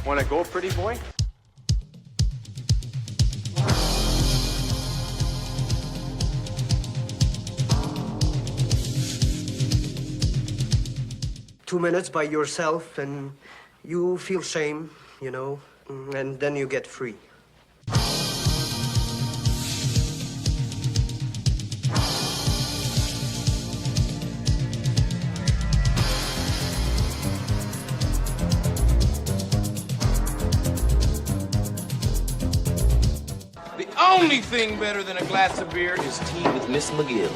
Want to go, pretty boy? Two minutes by yourself and you feel shame, you know, and then you get free. The only thing better than a glass of beer is tea with Miss McGill.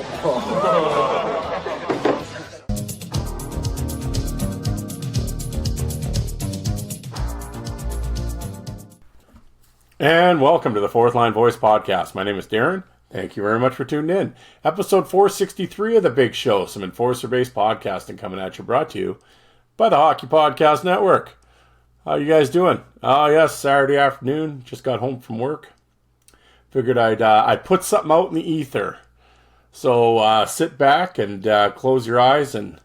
And welcome to the Fourth Line Voice Podcast. My name is Darren. Thank you very much for tuning in. Episode 463 of The Big Show, some enforcer-based podcasting coming at you, brought to you by the Hockey Podcast Network. How you guys doing? Oh, yes, Saturday afternoon. Just got home from work. Figured I'd put something out in the ether. So sit back and close your eyes and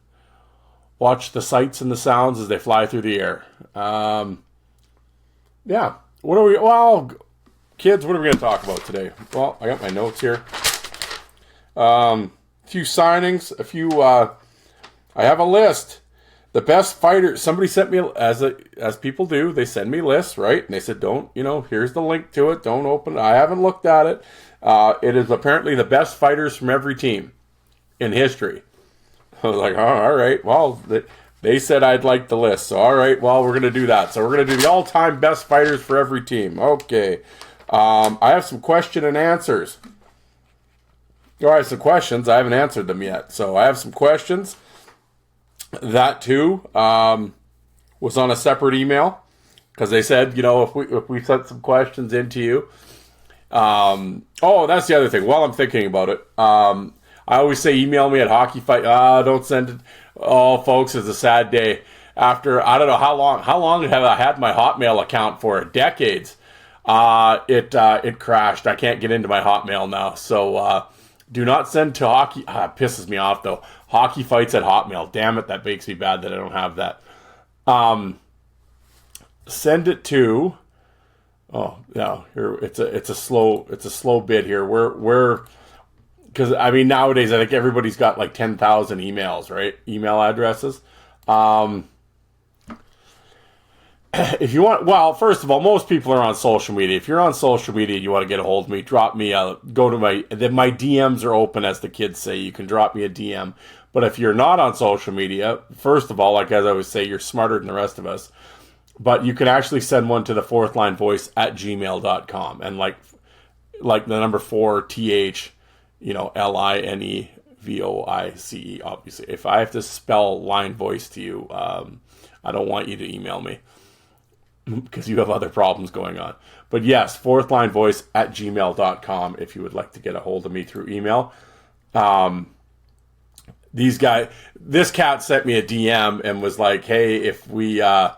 watch the sights and the sounds as they fly through the air. Yeah. Kids, what are we going to talk about today? Well, I got my notes here. A few signings, I have a list. The best fighters, somebody sent me, as people do, they send me lists, right? And they said, here's the link to it, don't open it. I haven't looked at it. It is apparently the best fighters from every team in history. I was like, oh, all right, well, they said I'd like the list, so all right, well, we're going to do that. So we're going to do the all-time best fighters for every team. Okay. I have some question and answers. All right, some questions. I haven't answered them yet. So I have some questions. That, too, was on a separate email. Because they said, if we sent some questions into you. That's the other thing. While I'm thinking about it, I always say email me at Hockey Fight. Don't send it. Oh, folks, it's a sad day. After, I don't know how long have I had my Hotmail account for? Decades. It crashed. I can't get into my Hotmail now. So, do not send to Hockey. It pisses me off, though. Hockey Fights at Hotmail. Damn it, that makes me bad that I don't have that. Send it to, here, it's a slow bit here. Because, nowadays, I think everybody's got like 10,000 emails, right? Email addresses. If you want, first of all, most people are on social media. If you're on social media and you want to get a hold of me, drop me go to my DMs are open, as the kids say. You can drop me a DM. But if you're not on social media, first of all, like as I always say, you're smarter than the rest of us. But you can actually send one to the fourthlinevoice@gmail.com. And like the number 4, TH, LINEVOICE, obviously. If I have to spell line voice to you, I don't want you to email me because you have other problems going on. But yes, fourthlinevoice@gmail.com if you would like to get a hold of me through email. This cat sent me a DM and was like, hey, if we, I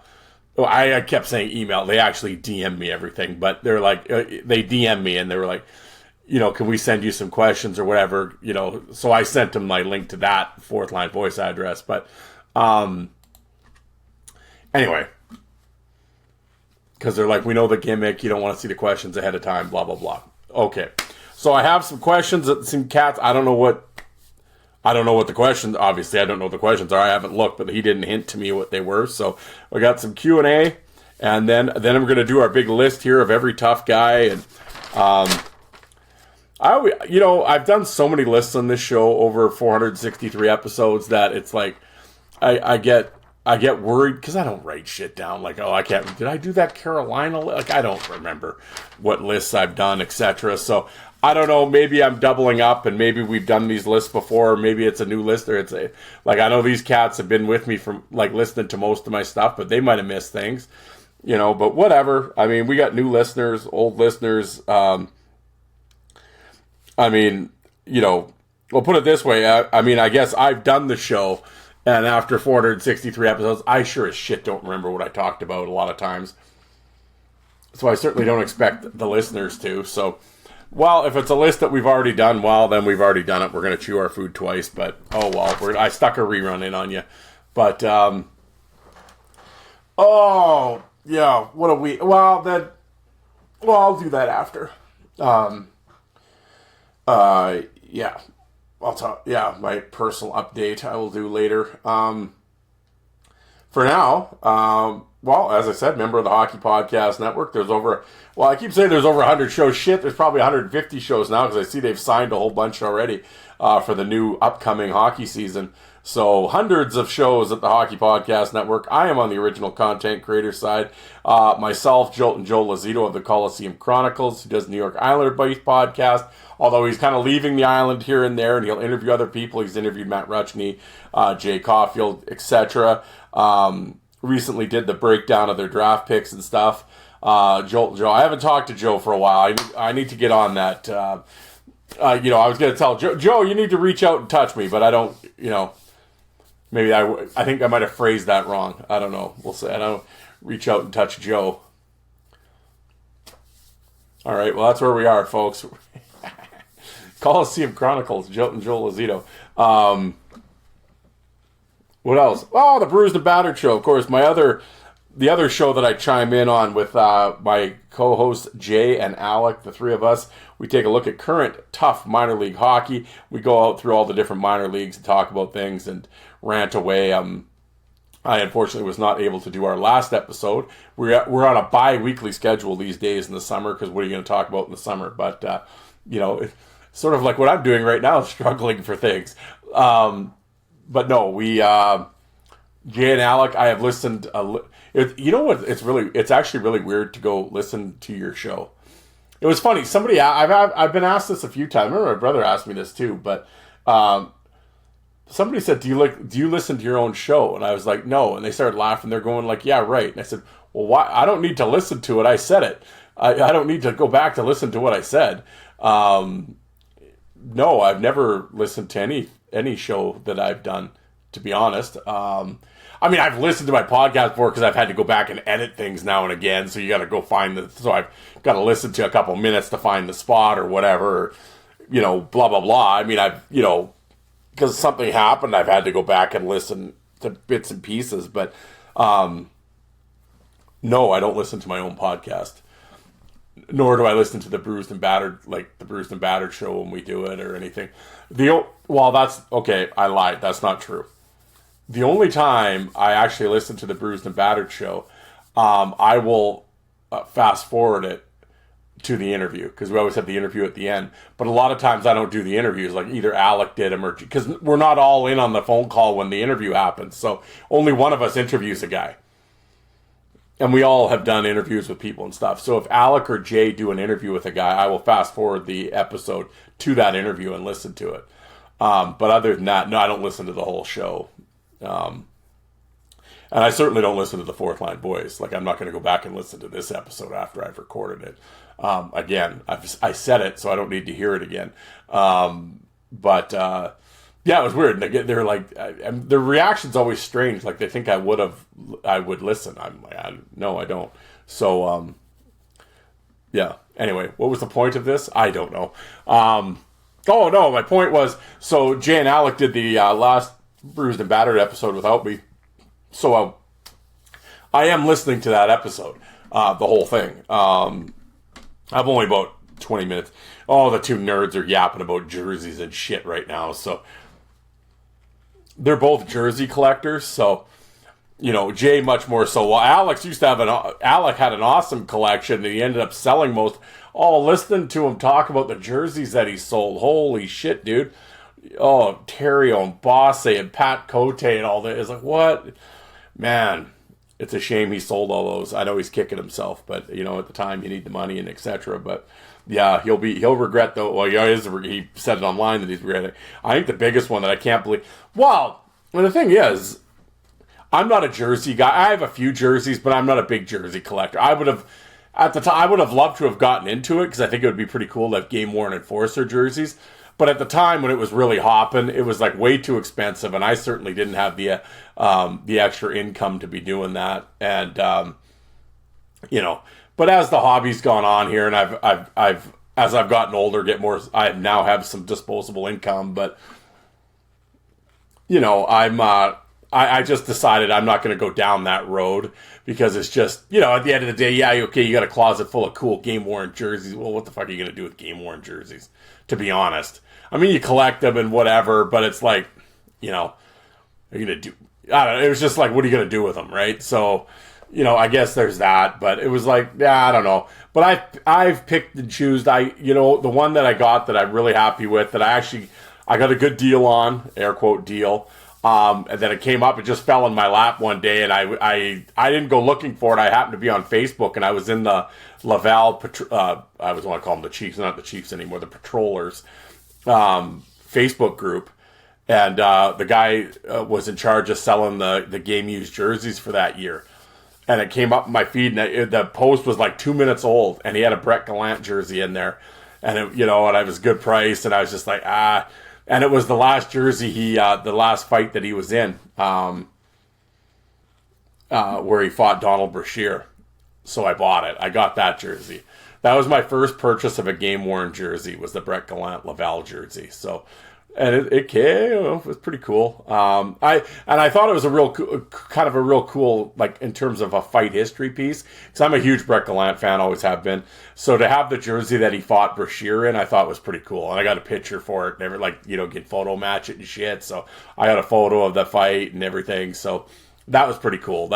kept saying email. They actually DM me everything, but they're like, they DM me and they were like, can we send you some questions or whatever, so I sent them my link to that Fourth Line Voice address. But, anyway, because they're like, we know the gimmick, you don't want to see the questions ahead of time, blah, blah, blah. Okay. So I have some questions that some cats, I don't know what the questions, obviously I don't know what the questions are. I haven't looked, but he didn't hint to me what they were. So we got some Q&A, and then I'm going to do our big list here of every tough guy. And, I've done so many lists on this show over 463 episodes that it's like, I get worried because I don't write shit down. Like, did I do that Carolina? Like, I don't remember what lists I've done, etc. So I don't know, maybe I'm doubling up and maybe we've done these lists before, or maybe it's a new list, or I know these cats have been with me from listening to most of my stuff, but they might have missed things, but whatever. We got new listeners, old listeners. We'll put it this way. I guess I've done the show, and after 463 episodes, I sure as shit don't remember what I talked about a lot of times. So I certainly don't expect the listeners to. So, well, if it's a list that we've already done, well, then we've already done it. We're going to chew our food twice, but oh well. I stuck a rerun in on you. But, yeah, what a week. Well, then, I'll do that after. Yeah, I'll talk. Yeah, my personal update I will do later. For now, well, as I said, member of the Hockey Podcast Network. I keep saying there's over 100 shows. Shit, there's probably 150 shows now because I see they've signed a whole bunch already for the new upcoming hockey season. So hundreds of shows at the Hockey Podcast Network. I am on the original content creator side. Myself, Joe Lazito of the Coliseum Chronicles, who does New York Islander-based podcast. Although he's kind of leaving the island here and there, and he'll interview other people. He's interviewed Matt Rutchney, Jay Caulfield, etc. Recently did the breakdown of their draft picks and stuff. Joe, I haven't talked to Joe for a while. I need to get on that. I was going to tell Joe, you need to reach out and touch me, but I don't, maybe I think I might have phrased that wrong. I don't know. We'll say I don't reach out and touch Joe. All right, well, that's where we are, folks. Coliseum Chronicles, Joe Lazito. What else? Oh, the Bruised and Battered show. Of course, the other show that I chime in on with my co-hosts Jay and Alec, the three of us. We take a look at current tough minor league hockey. We go out through all the different minor leagues and talk about things and rant away. I unfortunately was not able to do our last episode. We're on a bi-weekly schedule these days in the summer because what are you going to talk about in the summer? But, it's sort of like what I'm doing right now, struggling for things. But no, Jay and Alec, I have listened. You know what? It's actually really weird to go listen to your show. It was funny. I've been asked this a few times. I remember my brother asked me this too, but somebody said, "Do you listen to your own show?" And I was like, "No." And they started laughing. They're going like, "Yeah, right." And I said, "Well, why? I don't need to listen to it. I said it. I don't need to go back to listen to what I said." No, I've never listened to any show that I've done, to be honest. I've listened to my podcast before because I've had to go back and edit things now and again. So you got to go so I've got to listen to a couple minutes to find the spot or whatever, blah, blah, blah. Because something happened, I've had to go back and listen to bits and pieces. But no, I don't listen to my own podcast. Nor do I listen to the Bruised and Battered, like the Bruised and Battered show when we do it or anything. That's okay. I lied. That's not true. The only time I actually listen to the Bruised and Battered show, I will fast forward it to the interview because we always have the interview at the end. But a lot of times I don't do the interviews, like either Alec did them or because we're not all in on the phone call when the interview happens. So only one of us interviews a guy. And we all have done interviews with people and stuff. So if Alec or Jay do an interview with a guy, I will fast forward the episode to that interview and listen to it. But other than that, no, I don't listen to the whole show. And I certainly don't listen to the Fourth Line Boys. Like, I'm not going to go back and listen to this episode after I've recorded it. Again, I said it, so I don't need to hear it again. Yeah, it was weird. They're like, their reaction's always strange. Like they think I would listen. I'm like, no, I don't. So, yeah. Anyway, what was the point of this? I don't know. Oh no, my point was, so Jay and Alec did the last Bruised and Battered episode without me. So I am listening to that episode, the whole thing. I've only about 20 minutes. Oh, the two nerds are yapping about jerseys and shit right now. So they're both jersey collectors. So, Jay much more so. Well, Alec had an awesome collection and he ended up selling most. Oh, listening to him talk about the jerseys that he sold. Holy shit, dude. Oh, Terrio and Bosse and Pat Cote and all that. It's like, what? Man, it's a shame he sold all those. I know he's kicking himself, but, at the time you need the money and etc. But, yeah, he'll regret though. Well, he said it online that he's regretting. I think the biggest one that I can't believe. Well, the thing is, I'm not a jersey guy. I have a few jerseys, but I'm not a big jersey collector. At the time, I would have loved to have gotten into it because I think it would be pretty cool to have game-worn Enforcer jerseys. But at the time when it was really hopping, it was like way too expensive, and I certainly didn't have the extra income to be doing that. And but as the hobby's gone on here, and I've as I've gotten older, I now have some disposable income. But I just decided I'm not going to go down that road because it's just, at the end of the day, yeah, okay, you got a closet full of cool game-worn jerseys. Well, what the fuck are you going to do with game-worn jerseys, to be honest? I mean, you collect them and whatever, but it's like, are you going to do... I don't know. It was just like, what are you going to do with them, right? So, I guess there's that, but it was like, yeah, I don't know. But I've picked and choose. The one that I got that I'm really happy with, that I got a good deal on, air quote deal. And then it came up, it just fell in my lap one day, and I didn't go looking for it. I happened to be on Facebook, and I was in the Laval, I was want to call them the Chiefs, not the Chiefs anymore, the Patrollers, Facebook group. And the guy was in charge of selling the game used jerseys for that year. And it came up in my feed, and the post was like 2 minutes old, and he had a Brett Gallant jersey in there. And, and I was good price, and I was just like, And it was the last jersey the last fight that he was in, where he fought Donald Brashear. So I bought it. I got that jersey. That was my first purchase of a game-worn jersey, was the Brett Gallant Laval jersey. So, and it was pretty cool. I thought it was kind of a real cool, like, in terms of a fight history piece, because I'm a huge Brett Gallant fan, always have been. So to have the jersey that he fought Brashear in, I thought was pretty cool. And I got a picture for it, never get photo match it and shit. So I got a photo of the fight and everything. So that was pretty cool.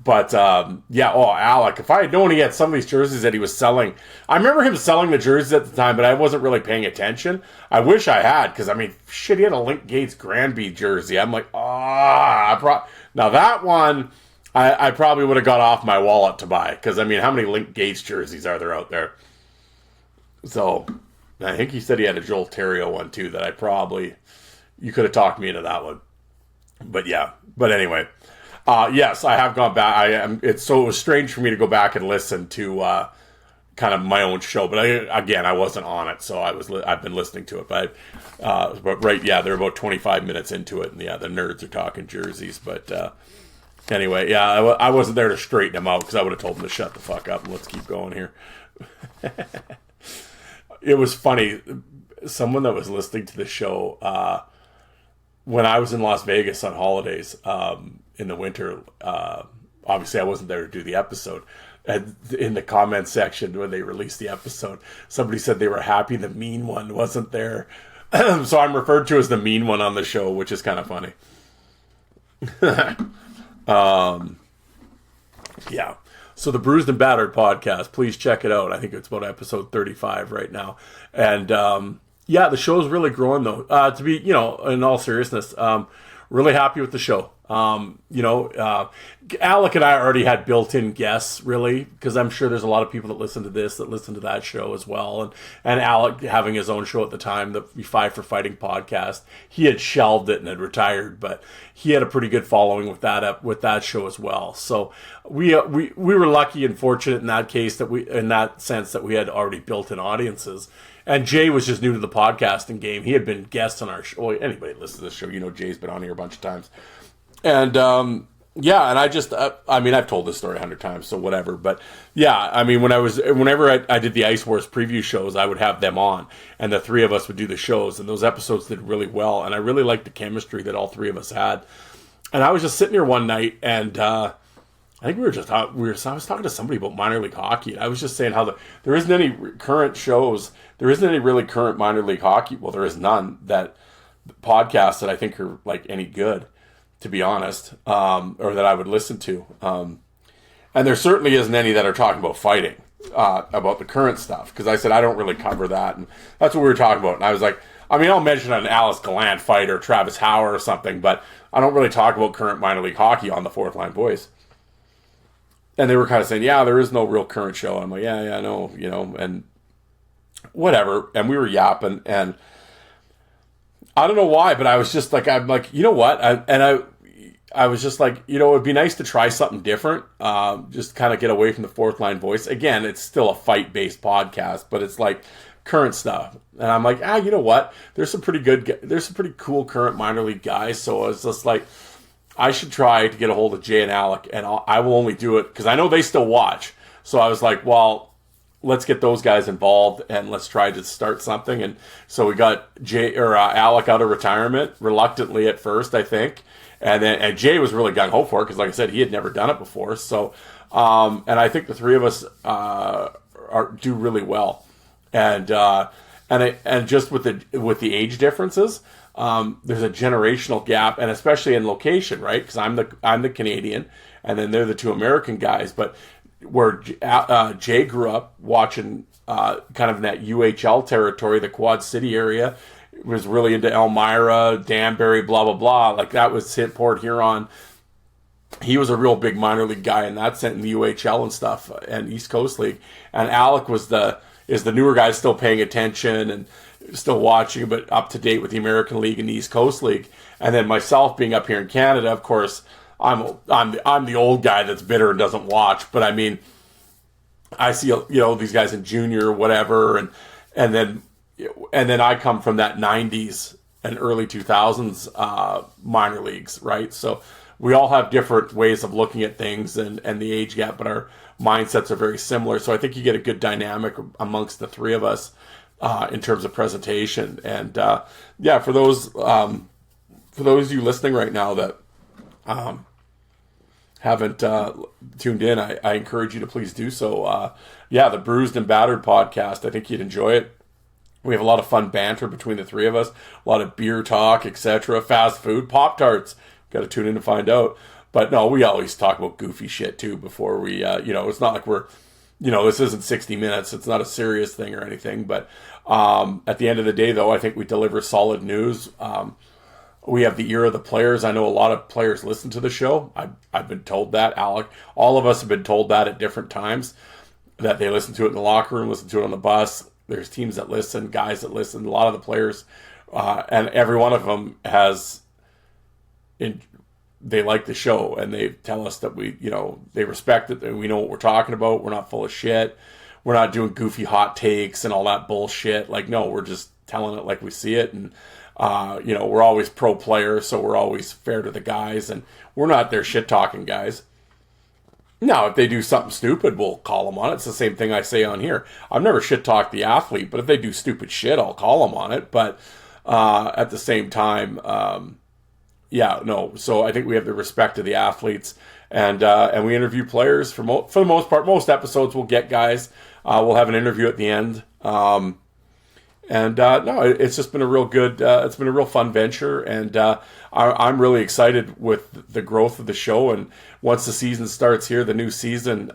Alec, if I had known he had some of these jerseys that he was selling, I remember him selling the jerseys at the time, but I wasn't really paying attention. I wish I had, because, he had a Link Gates Granby jersey. I'm like, now that one, I probably would have got off my wallet to buy, because, how many Link Gates jerseys are there out there? So, I think he said he had a Joel Terrio one, too, that you could have talked me into that one. But anyway... yes, I have gone back. It was strange for me to go back and listen to kind of my own show, but I wasn't on it, so I've been listening to it. But they're about 25 minutes into it, and the nerds are talking jerseys. But anyway, I wasn't there to straighten them out, because I would have told them to shut the fuck up and let's keep going here. It was funny. Someone that was listening to the show when I was in Las Vegas on holidays. In the winter, obviously I wasn't there to do the episode. And in the comment section when they released the episode, somebody said they were happy the mean one wasn't there. So I'm referred to as the mean one on the show, which is kind of funny. Yeah. So the Bruised and Battered podcast, please check it out. I think it's about episode 35 right now. And the show's really growing though. To be, in all seriousness, really happy with the show. Alec and I already had built-in guests, really, because I'm sure there's a lot of people that listen to this, that listen to that show as well. And Alec having his own show at the time, the Five for Fighting podcast, he had shelved it and had retired, but he had a pretty good following with that show as well. So we were lucky and fortunate in that case, in that sense, that we had already built-in audiences. And Jay was just new to the podcasting game. He had been guest on our show. Well, anybody that listens to this show, Jay's been on here a bunch of times. And, and I just, I've told this story 100 times, so whatever. But, whenever I did the Ice Wars preview shows, I would have them on. And the three of us would do the shows. And those episodes did really well. And I really liked the chemistry that all three of us had. And I was just sitting here one night, and I think I was talking to somebody about minor league hockey. I was just saying how there isn't any current shows. There isn't any really current minor league hockey. Well, there is none podcasts that I think are like any good, to be honest, or that I would listen to. And there certainly isn't any that are talking about fighting, about the current stuff. Because I said I don't really cover that, and that's what we were talking about. And I was like, I'll mention an Alice Gallant fight or Travis Hauer or something, but I don't really talk about current minor league hockey on the Fourth Line Boys. And they were kind of saying, yeah, there is no real current show. And I'm like, yeah, I know, and whatever. And we were yapping, and I don't know why, but I was just like, I'm like, you know what? I was just like, it'd be nice to try something different. Just kind of get away from the Fourth Line Voice. Again, it's still a fight-based podcast, but it's like current stuff. And I'm like, you know what? There's some pretty cool current minor league guys. So I was just like, I should try to get a hold of Jay and Alec, and I will only do it because I know they still watch. So I was like, well, let's get those guys involved and let's try to start something. And so we got Alec out of retirement, reluctantly at first, I think. and Jay was really gung ho for it because, like I said, he had never done it before. So, and I think the three of us do really well, and just with the age differences, there's a generational gap, and especially in location, right? Because I'm the Canadian, and then they're the two American guys, but where Jay grew up watching kind of in that UHL territory, the Quad City area, was really into Elmira, Danbury, blah, blah, blah. Like that was Port Huron. He was a real big minor league guy in that sense, in the UHL and stuff, and East Coast League. And Alec is the newer guy, still paying attention and still watching, but up to date with the American League and the East Coast League. And then myself being up here in Canada, of course, I'm the old guy that's bitter and doesn't watch. But I mean, I see these guys in junior or whatever, and then I come from that 90s and early 2000s minor leagues, right? So we all have different ways of looking at things and the age gap, but our mindsets are very similar. So I think you get a good dynamic amongst the three of us in terms of presentation. And for those of you listening right now that haven't tuned in, I encourage you to please do so. The Bruised and Battered podcast, I think you'd enjoy it. We have a lot of fun banter between the three of us, a lot of beer talk, etc. Fast food, Pop-Tarts. Got to tune in to find out. But no, we always talk about goofy shit too before we, it's not like we're, this isn't 60 Minutes. It's not a serious thing or anything. But at the end of the day, though, I think we deliver solid news. We have the ear of the players. I know a lot of players listen to the show. I've been told that, Alec. All of us have been told that at different times, that they listen to it in the locker room, listen to it on the bus. There's teams that listen, guys that listen. A lot of the players, and every one of them they like the show, and they tell us that they respect it, and we know what we're talking about. We're not full of shit. We're not doing goofy hot takes and all that bullshit. Like, no, we're just telling it like we see it, and we're always pro player, so we're always fair to the guys, and we're not their shit talking guys. Now, if they do something stupid, we'll call them on it. It's the same thing I say on here. I've never shit-talked the athlete, but if they do stupid shit, I'll call them on it. But at the same time, So I think we have the respect of the athletes, and we interview players for the most part. Most episodes we'll get guys. We'll have an interview at the end. It's just been a real good, it's been a real fun venture, and I'm really excited with the growth of the show. And once the season starts here, the new season,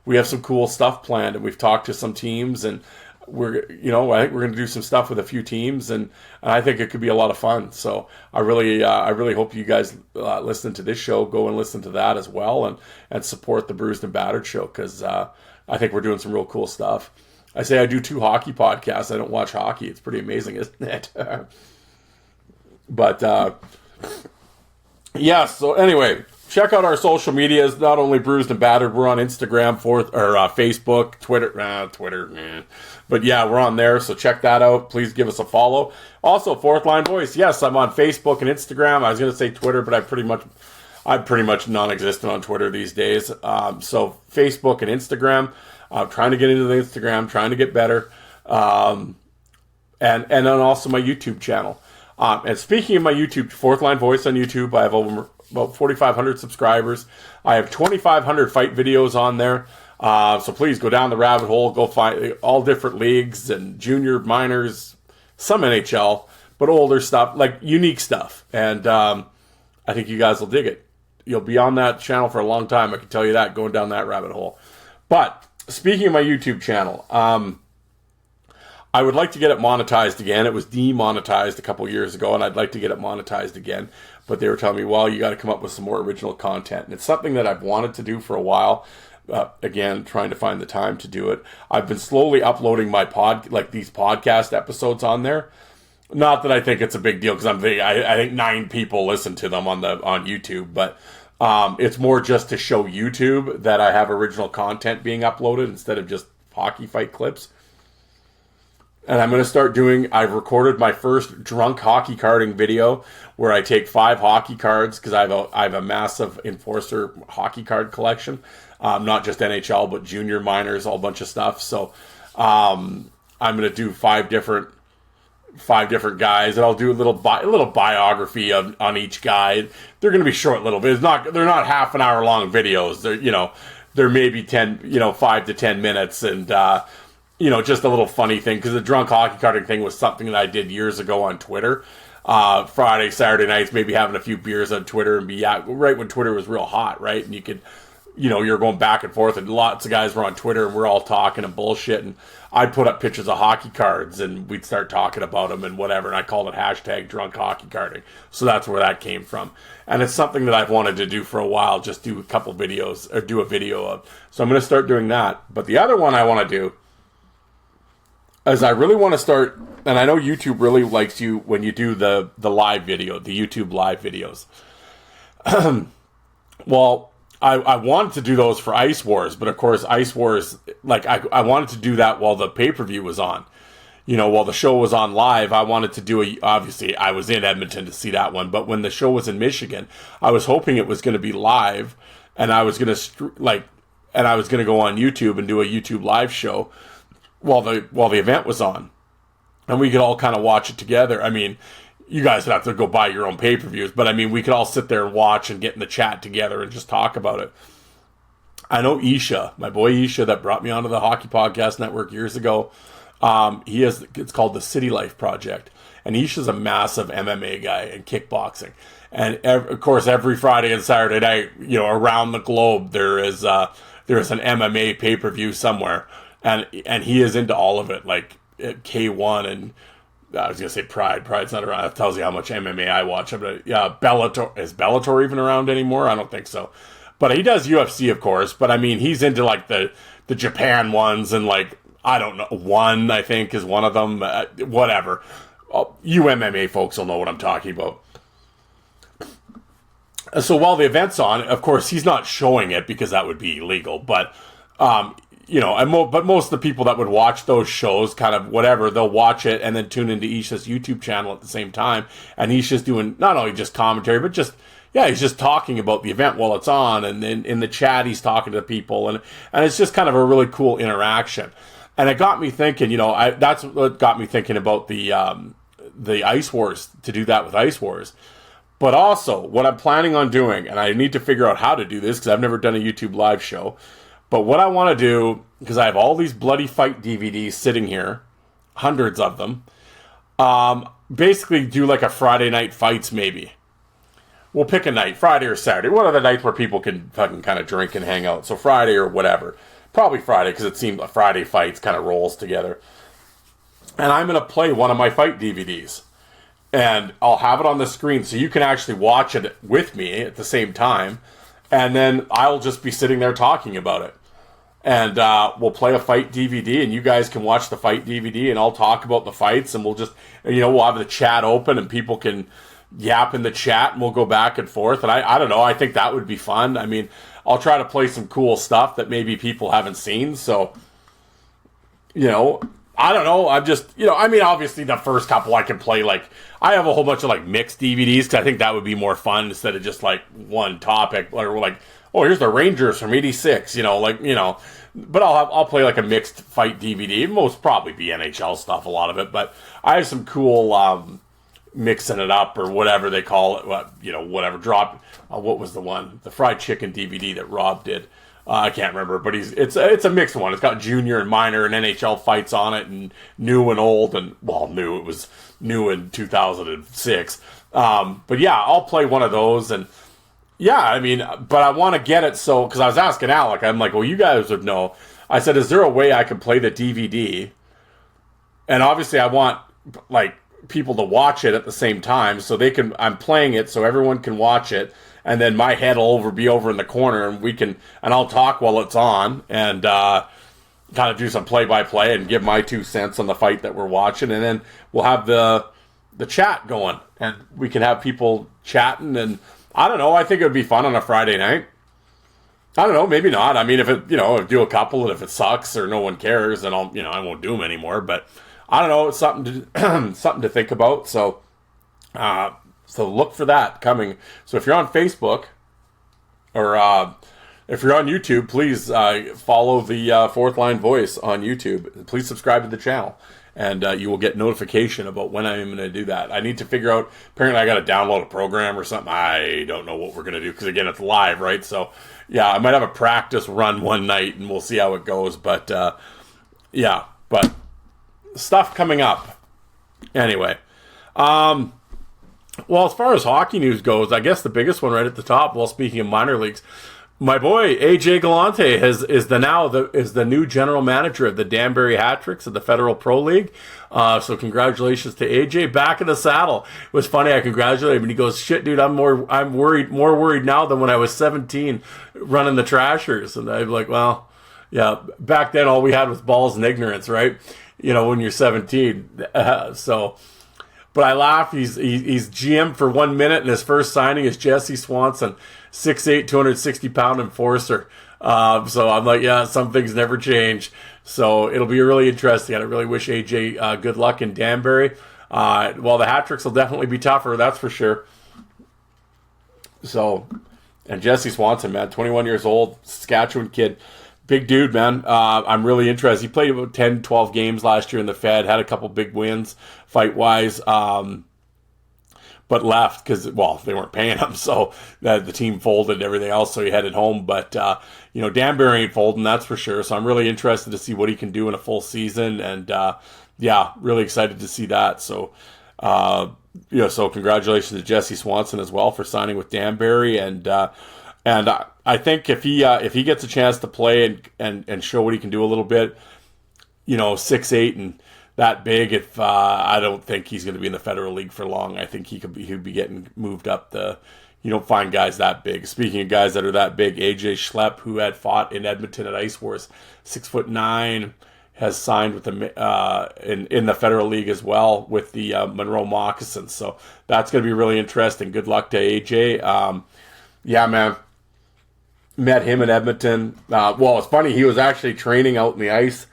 we have some cool stuff planned, and we've talked to some teams, and I think we're going to do some stuff with a few teams, and I think it could be a lot of fun. So I really hope you guys listen to this show, go and listen to that as well, and support the Bruised and Battered show, because I think we're doing some real cool stuff. I say I do 2 hockey podcasts. I don't watch hockey. It's pretty amazing, isn't it? But, so anyway, check out our social medias. Not only Bruised and Battered, we're on Instagram, Facebook, Twitter. But yeah, we're on there, so check that out. Please give us a follow. Also, Fourth Line Voice. Yes, I'm on Facebook and Instagram. I was going to say Twitter, but I'm pretty much non-existent on Twitter these days. So Facebook and Instagram. I'm trying to get into the Instagram, trying to get better. And then also my YouTube channel. And speaking of my YouTube, Fourth Line Voice on YouTube, I have about 4,500 subscribers. I have 2,500 fight videos on there. So please go down the rabbit hole, go find all different leagues and junior, minors, some NHL, but older stuff, like unique stuff. And I think you guys will dig it. You'll be on that channel for a long time, I can tell you that, going down that rabbit hole. But speaking of my YouTube channel, I would like to get it monetized again. It was demonetized a couple years ago, and I'd like to get it monetized again. But they were telling me, well, you got to come up with some more original content. And it's something that I've wanted to do for a while. Again, trying to find the time to do it. I've been slowly uploading my these podcast episodes on there. Not that I think it's a big deal, because I think 9 people listen to them on YouTube, but it's more just to show YouTube that I have original content being uploaded instead of just hockey fight clips. And I'm going to start I've recorded my first drunk hockey carding video where I take 5 hockey cards, because I have a massive Enforcer hockey card collection. Not just NHL, but junior, minors, all bunch of stuff. So I'm going to do 5 different 5 different guys, and I'll do a little biography on each guy. They're going to be short little videos. They're not half an hour long videos. They're maybe 5 to 10 minutes, and just a little funny thing, because the drunk hockey carding thing was something that I did years ago on Twitter. Friday, Saturday nights, maybe having a few beers on Twitter and right when Twitter was real hot, right? And you could, you're going back and forth, and lots of guys were on Twitter, and we're all talking and bullshit, and I'd put up pictures of hockey cards, and we'd start talking about them and whatever, and I called it hashtag drunk hockey carding. So that's where that came from. And it's something that I've wanted to do for a while, just do a couple videos, or do a video of. So I'm going to start doing that. But the other one I want to do is I really want to start, and I know YouTube really likes you when you do the live video, the YouTube live videos. Well, I wanted to do those for Ice Wars, but of course Ice Wars, like I wanted to do that while the pay-per-view was on. While the show was on live, I wanted to do obviously I was in Edmonton to see that one, but when the show was in Michigan, I was hoping it was going to be live, and I was going to go on YouTube and do a YouTube live show while the event was on, and we could all kind of watch it together. I mean, you guys would have to go buy your own pay-per-views, but I mean, we could all sit there and watch and get in the chat together and just talk about it. I know Isha, my boy Isha, that brought me onto the Hockey Podcast Network years ago. It's called the City Life Project, and Isha's a massive MMA guy and kickboxing. And of course, every Friday and Saturday night, around the globe, there is an MMA pay-per-view somewhere. And he is into all of it, like K1 and I was gonna say Pride. Pride's not around. That tells you how much MMA I watch. But Bellator, is Bellator even around anymore? I don't think so. But he does UFC, of course. But I mean, he's into like the Japan ones, and like I don't know, One I think is one of them. Whatever. You MMA folks will know what I'm talking about. So while the event's on, of course, he's not showing it because that would be illegal. But but most of the people that would watch those shows, kind of whatever, they'll watch it and then tune into Isha's YouTube channel at the same time. And he's just doing not only just commentary, but he's just talking about the event while it's on. And then in the chat, he's talking to people. And it's just kind of a really cool interaction. And it got me thinking, that's what got me thinking about the Ice Wars, to do that with Ice Wars. But also, what I'm planning on doing, and I need to figure out how to do this because I've never done a YouTube live show. But what I want to do, because I have all these bloody fight DVDs sitting here, hundreds of them, basically do like a Friday night fights maybe. We'll pick a night, Friday or Saturday. What are the nights where people can fucking kind of drink and hang out? So Friday or whatever. Probably Friday, because it seems like Friday fights kind of rolls together. And I'm going to play one of my fight DVDs. And I'll have it on the screen so you can actually watch it with me at the same time. And then I'll just be sitting there talking about it. And we'll play a fight DVD, and you guys can watch the fight DVD, and I'll talk about the fights, and we'll just, we'll have the chat open, and people can yap in the chat, and we'll go back and forth. And I don't know, I think that would be fun. I mean, I'll try to play some cool stuff that maybe people haven't seen. So, I don't know. I'm just, obviously the first couple I can play, like, I have a whole bunch of, like, mixed DVDs, because I think that would be more fun instead of just, like, one topic, or, like, oh, here's the Rangers from '86, but I'll play, like, a mixed fight DVD. Most probably be NHL stuff, a lot of it, but I have some cool, mixing it up, or whatever they call it, whatever, drop, what was the one? The fried chicken DVD that Rob did. I can't remember, but it's a mixed one. It's got junior and minor and NHL fights on it, and new and old, and it was new in 2006. But yeah, I'll play one of those, and yeah, I mean, but I want to get it so, because I was asking Alec, I'm like, well, you guys would know. I said, is there a way I can play the DVD? And obviously, I want like people to watch it at the same time, so they can. I'm playing it so everyone can watch it. And then my head will be over in the corner, and I'll talk while it's on, and kind of do some play-by-play and give my 2 cents on the fight that we're watching, and then we'll have the chat going, and we can have people chatting, and I don't know, I think it would be fun on a Friday night. I don't know, maybe not. I mean, if it, do a couple, and if it sucks or no one cares, then I won't do them anymore, but I don't know, it's something to, something to think about, so look for that coming. So if you're on Facebook, or if you're on YouTube, please follow the Fourth Line Voice on YouTube. Please subscribe to the channel, and you will get notification about when I'm going to do that. I need to figure out, apparently I got to download a program or something. I don't know what we're going to do, because again, it's live, right? So yeah, I might have a practice run one night, and we'll see how it goes. But yeah, but stuff coming up. Anyway, well, as far as hockey news goes, I guess the biggest one right at the top, well, speaking of minor leagues, my boy AJ Galante is the new general manager of the Danbury Hat-Tricks of the Federal Pro League. So congratulations to AJ, back in the saddle. It was funny, I congratulated him, and he goes, "Shit, dude, I'm more worried now than when I was 17 running the Trashers." And I'm like, well, yeah, back then all we had was balls and ignorance, right? You know, when you're 17. But I laugh. He's GM for 1 minute, and his first signing is Jesse Swanson, 6'8", 260-pound enforcer. So I'm like, yeah, some things never change. So it'll be really interesting. I really wish AJ good luck in Danbury. Well, the Hat-Tricks will definitely be tougher, that's for sure. So, and Jesse Swanson, man, 21 years old, Saskatchewan kid. Big dude, man. I'm really interested. He played about 10, 12 games last year in the Fed, had a couple big wins fight-wise, but left because, well, they weren't paying him, so the team folded and everything else, so he headed home. But, Danbury ain't folding, that's for sure. So I'm really interested to see what he can do in a full season, and, yeah, really excited to see that. So, so congratulations to Jesse Swanson as well for signing with Danbury, and I think if he gets a chance to play and show what he can do a little bit, 6'8" and that big, I don't think he's going to be in the Federal League for long. I think he'd be getting moved up. You don't find guys that big. Speaking of guys that are that big, AJ Schlepp, who had fought in Edmonton at Ice Wars, 6'9", has signed with in the Federal League as well with the Monroe Moccasins. So that's going to be really interesting. Good luck to AJ. Yeah, man. Met him in Edmonton. Well, it's funny. He was actually training out in the ice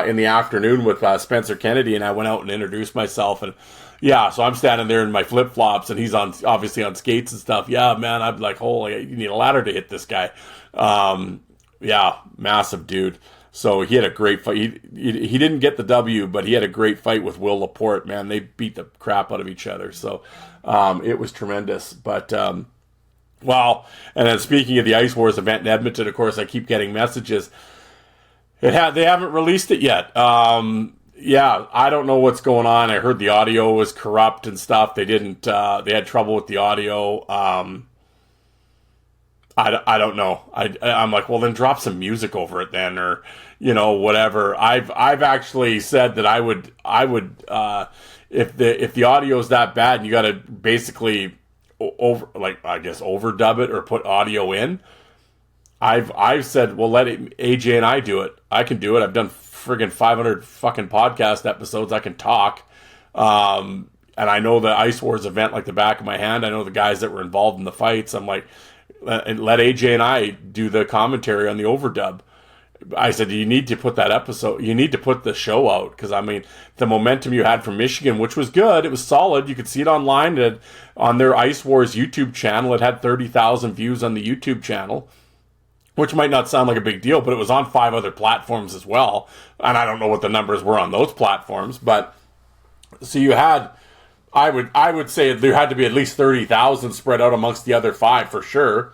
in the afternoon with Spencer Kennedy, and I went out and introduced myself. And yeah, so I'm standing there in my flip-flops, and he's obviously on skates and stuff. Yeah, man, I'm like, holy, you need a ladder to hit this guy. Yeah, massive dude. So he had a great fight. He didn't get the W, but he had a great fight with Will Laporte, man. They beat the crap out of each other. So it was tremendous. But wow. And then speaking of the Ice Wars event in Edmonton, of course, I keep getting messages. They haven't released it yet. Yeah, I don't know what's going on. I heard the audio was corrupt and stuff. They didn't. They had trouble with the audio. I don't know. I'm like, well, then drop some music over it then, or whatever. I've actually said that I would if the audio is that bad and you got to basically overdub it or put audio in. I've said, well, let AJ and I do it. I can do it. I've done friggin' 500 fucking podcast episodes. I can talk. And I know the Ice Wars event like the back of my hand. I know the guys that were involved in the fights. I'm like, let AJ and I do the commentary on the overdub. I said, you need to put that episode, you need to put the show out. Because, I mean, the momentum you had from Michigan, which was good, it was solid. You could see it online on their Ice Wars YouTube channel. It had 30,000 views on the YouTube channel, which might not sound like a big deal, but it was on 5 other platforms as well. And I don't know what the numbers were on those platforms. But, so you had, I would say there had to be at least 30,000 spread out amongst the other 5 for sure.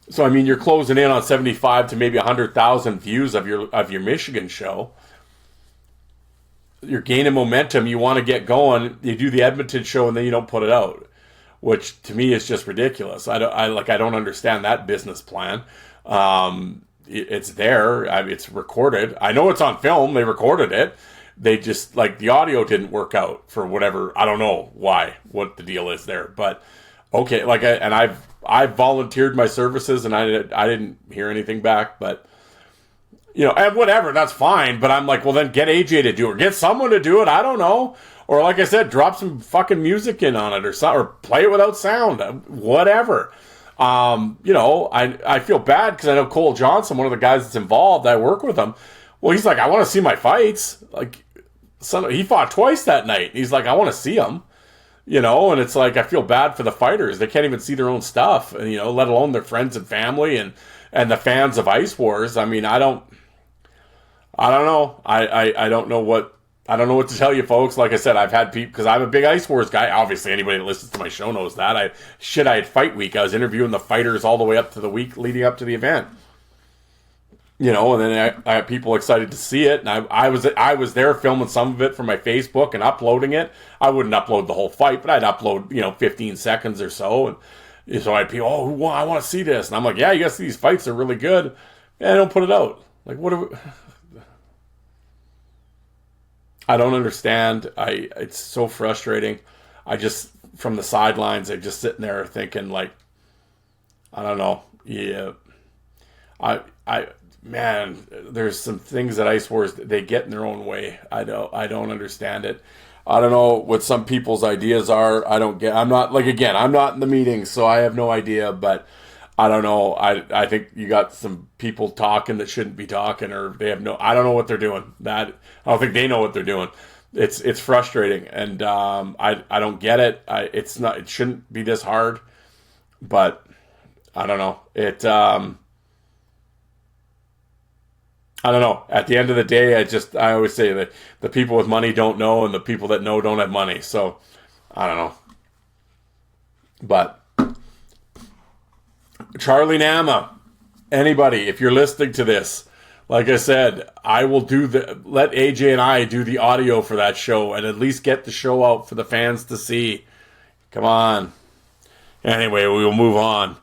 So, I mean, you're closing in on 75 to maybe 100,000 views of your Michigan show. You're gaining momentum. You want to get going. You do the Edmonton show, and then you don't put it out, which to me is just ridiculous. I don't understand that business plan. It's there. It's recorded. I know it's on film. They recorded it. They just, the audio didn't work out for whatever. I don't know what the deal is there, but okay. I've volunteered my services, and I didn't hear anything back, but and whatever, that's fine. But I'm like, well, then get AJ to do it, or get someone to do it. I don't know. Or like I said, drop some fucking music in on it, or play it without sound, whatever. I feel bad because I know Cole Johnson, one of the guys that's involved. I work with him. Well, he's like, I want to see my fights. He fought twice that night. He's like, I want to see them. And it's like, I feel bad for the fighters. They can't even see their own stuff, and let alone their friends and family. And and the fans of Ice Wars. I mean, I don't know. I don't know what to tell you, folks. Like I said, I've had people, because I'm a big Ice Wars guy. Obviously, anybody that listens to my show knows that. I had Fight Week. I was interviewing the fighters all the way up to the week leading up to the event. You know, and then I had people excited to see it, and I was there filming some of it for my Facebook and uploading it. I wouldn't upload the whole fight, but I'd upload 15 seconds or so, and so I'd be, I want to see this, and I'm like, yeah, you guys see these fights are really good, and I don't put it out. Like, what are we? I don't understand. It's so frustrating. I just, from the sidelines, I'm just sitting there thinking, like, I don't know. Yeah, man, there's some things that Ice Wars, they get in their own way. I don't understand it. I don't know what some people's ideas are. I'm not in the meetings, so I have no idea, but I don't know. I think you got some people talking that shouldn't be talking, or I don't know what they're doing. I don't think they know what they're doing. It's frustrating, and I don't get it. It shouldn't be this hard, but I don't know. I don't know. At the end of the day, I always say that the people with money don't know, and the people that know don't have money. So, I don't know. But, Charlie Nama, anybody, if you're listening to this, like I said, I will let AJ and I do the audio for that show, and at least get the show out for the fans to see. Come on. Anyway, we will move on.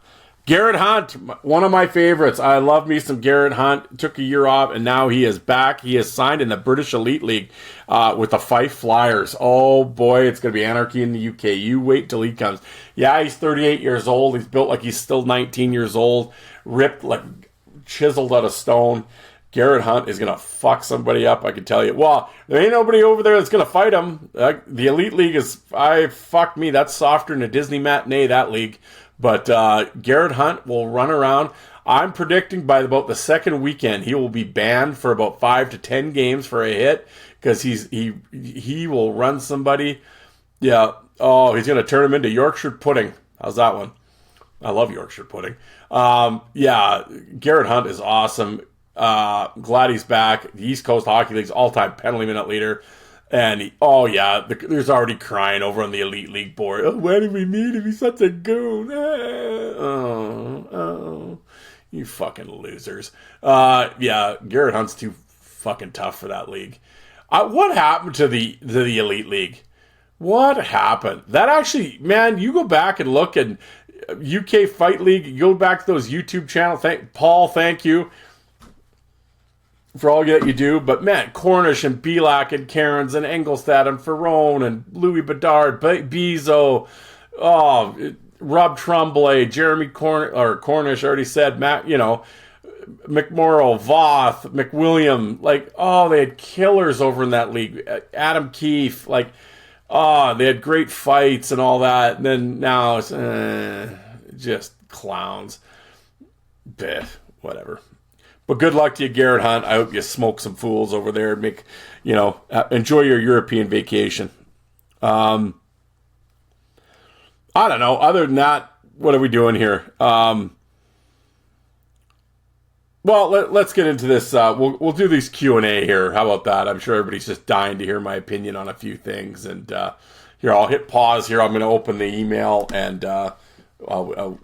Garrett Hunt, one of my favorites. I love me some Garrett Hunt. Took a year off, and now he is back. He is signed in the British Elite League with the Fife Flyers. Oh, boy, it's going to be anarchy in the UK. You wait till he comes. Yeah, he's 38 years old. He's built like he's still 19 years old. Ripped, like chiseled out of stone. Garrett Hunt is going to fuck somebody up, I can tell you. Well, there ain't nobody over there that's going to fight him. The Elite League fuck me, that's softer than a Disney matinee, that league. But Garrett Hunt will run around. I'm predicting by about the second weekend, he will be banned for about 5 to 10 games for a hit, because he will run somebody. Yeah. Oh, he's going to turn him into Yorkshire pudding. How's that one? I love Yorkshire pudding. Yeah, Garrett Hunt is awesome. Glad he's back. The East Coast Hockey League's all-time penalty minute leader. And, there's already crying over on the Elite League board. Oh, why did we meet him? He's such a goon. You fucking losers. Garrett Hunt's too fucking tough for that league. What happened to the Elite League? What happened? That actually, man, you go back and look at UK Fight League, you go back to those YouTube channels. Paul, thank you for all that you do, but man, Cornish and Belak and Cairns and Engelstad and Ferrone and Louis Bedard, Bezo, Rob Tremblay, Jeremy Cornish already said, Matt, McMorrow, Voth, McWilliam, they had killers over in that league. Adam Keefe, they had great fights and all that. And then now it's just clowns. Whatever. But good luck to you, Garrett Hunt. I hope you smoke some fools over there and enjoy your European vacation. I don't know. Other than that, what are we doing here? Well, let's get into this. We'll do these Q&A here. How about that? I'm sure everybody's just dying to hear my opinion on a few things. And here, I'll hit pause here. I'm going to open the email, and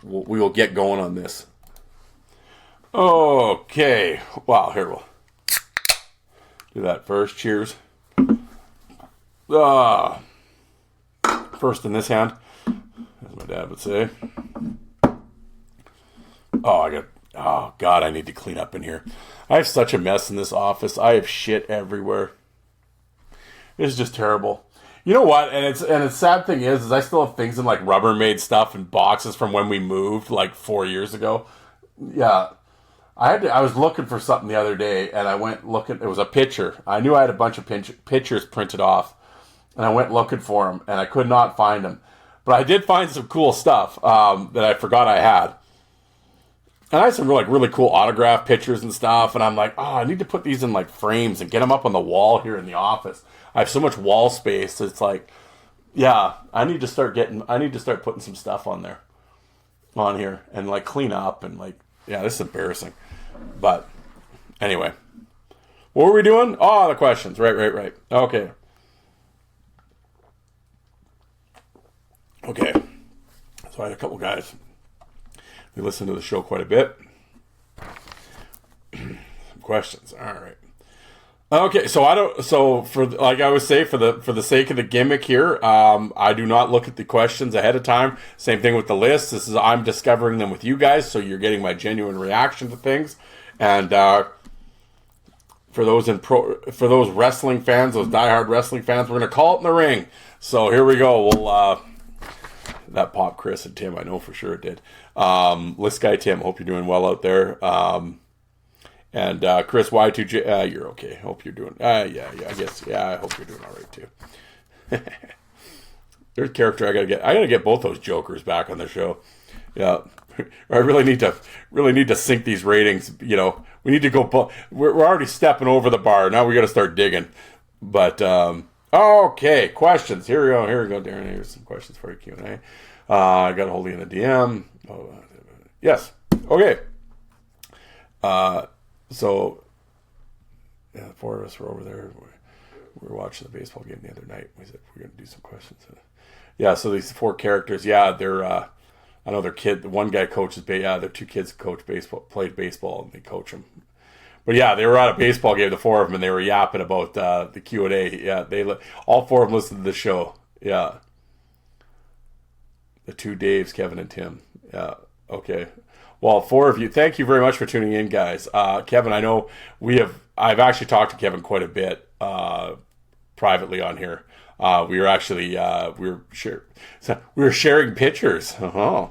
we will get going on this. Okay. Wow, here we'll do that first. Cheers. First in this hand, as my dad would say. Oh, God, I need to clean up in here. I have such a mess in this office. I have shit everywhere. It's just terrible. You know what? And the sad thing is I still have things in Rubbermaid stuff and boxes from when we moved 4 years ago. Yeah. I was looking for something the other day, and I went looking. It was a picture. I knew I had a bunch of pictures printed off, and I went looking for them, and I could not find them. But I did find some cool stuff that I forgot I had. And I had some really cool autograph pictures and stuff, and I'm like, I need to put these in frames and get them up on the wall here in the office. I have so much wall space. It's I need to start putting some stuff on here, and clean up and Yeah, this is embarrassing. But anyway, what were we doing? Oh, the questions. Right. Okay. So I had a couple guys. They listen to the show quite a bit. Some questions. All right. Okay, so for like I always say, for the sake of the gimmick here, I do not look at the questions ahead of time. Same thing with the list. I'm discovering them with you guys, so you're getting my genuine reaction to things. And for those wrestling fans, those diehard wrestling fans, we're gonna call it in the ring. So here we go. We'll that popped Chris and Tim. I know for sure it did. List guy Tim, hope you're doing well out there. And Chris Y2J, you're okay. Hope you're doing. I guess. Yeah, I hope you're doing all right too. There's a character I gotta get both those jokers back on the show. Yeah, I really need to sync these ratings. You know, we need to go. We're already stepping over the bar. Now we got to start digging. But okay, questions. Here we go, Darren. Here's some questions for you, Q&A. I got a hold of you in the DM. Yes. Okay. So, yeah, the four of us were over there. We were watching the baseball game the other night. We said we're going to do some questions. Yeah, so these four characters, yeah, they're, I know their kid, the one guy coaches, their two kids played baseball, and they coach them. But yeah, they were at a baseball game, the four of them, and they were yapping about the Q&A. Yeah, all four of them listened to the show. Yeah. The two Daves, Kevin and Tim. Yeah, okay. Well, four of you, thank you very much for tuning in, guys. Kevin, I know I've actually talked to Kevin quite a bit privately on here. We were sharing pictures. Uh-huh.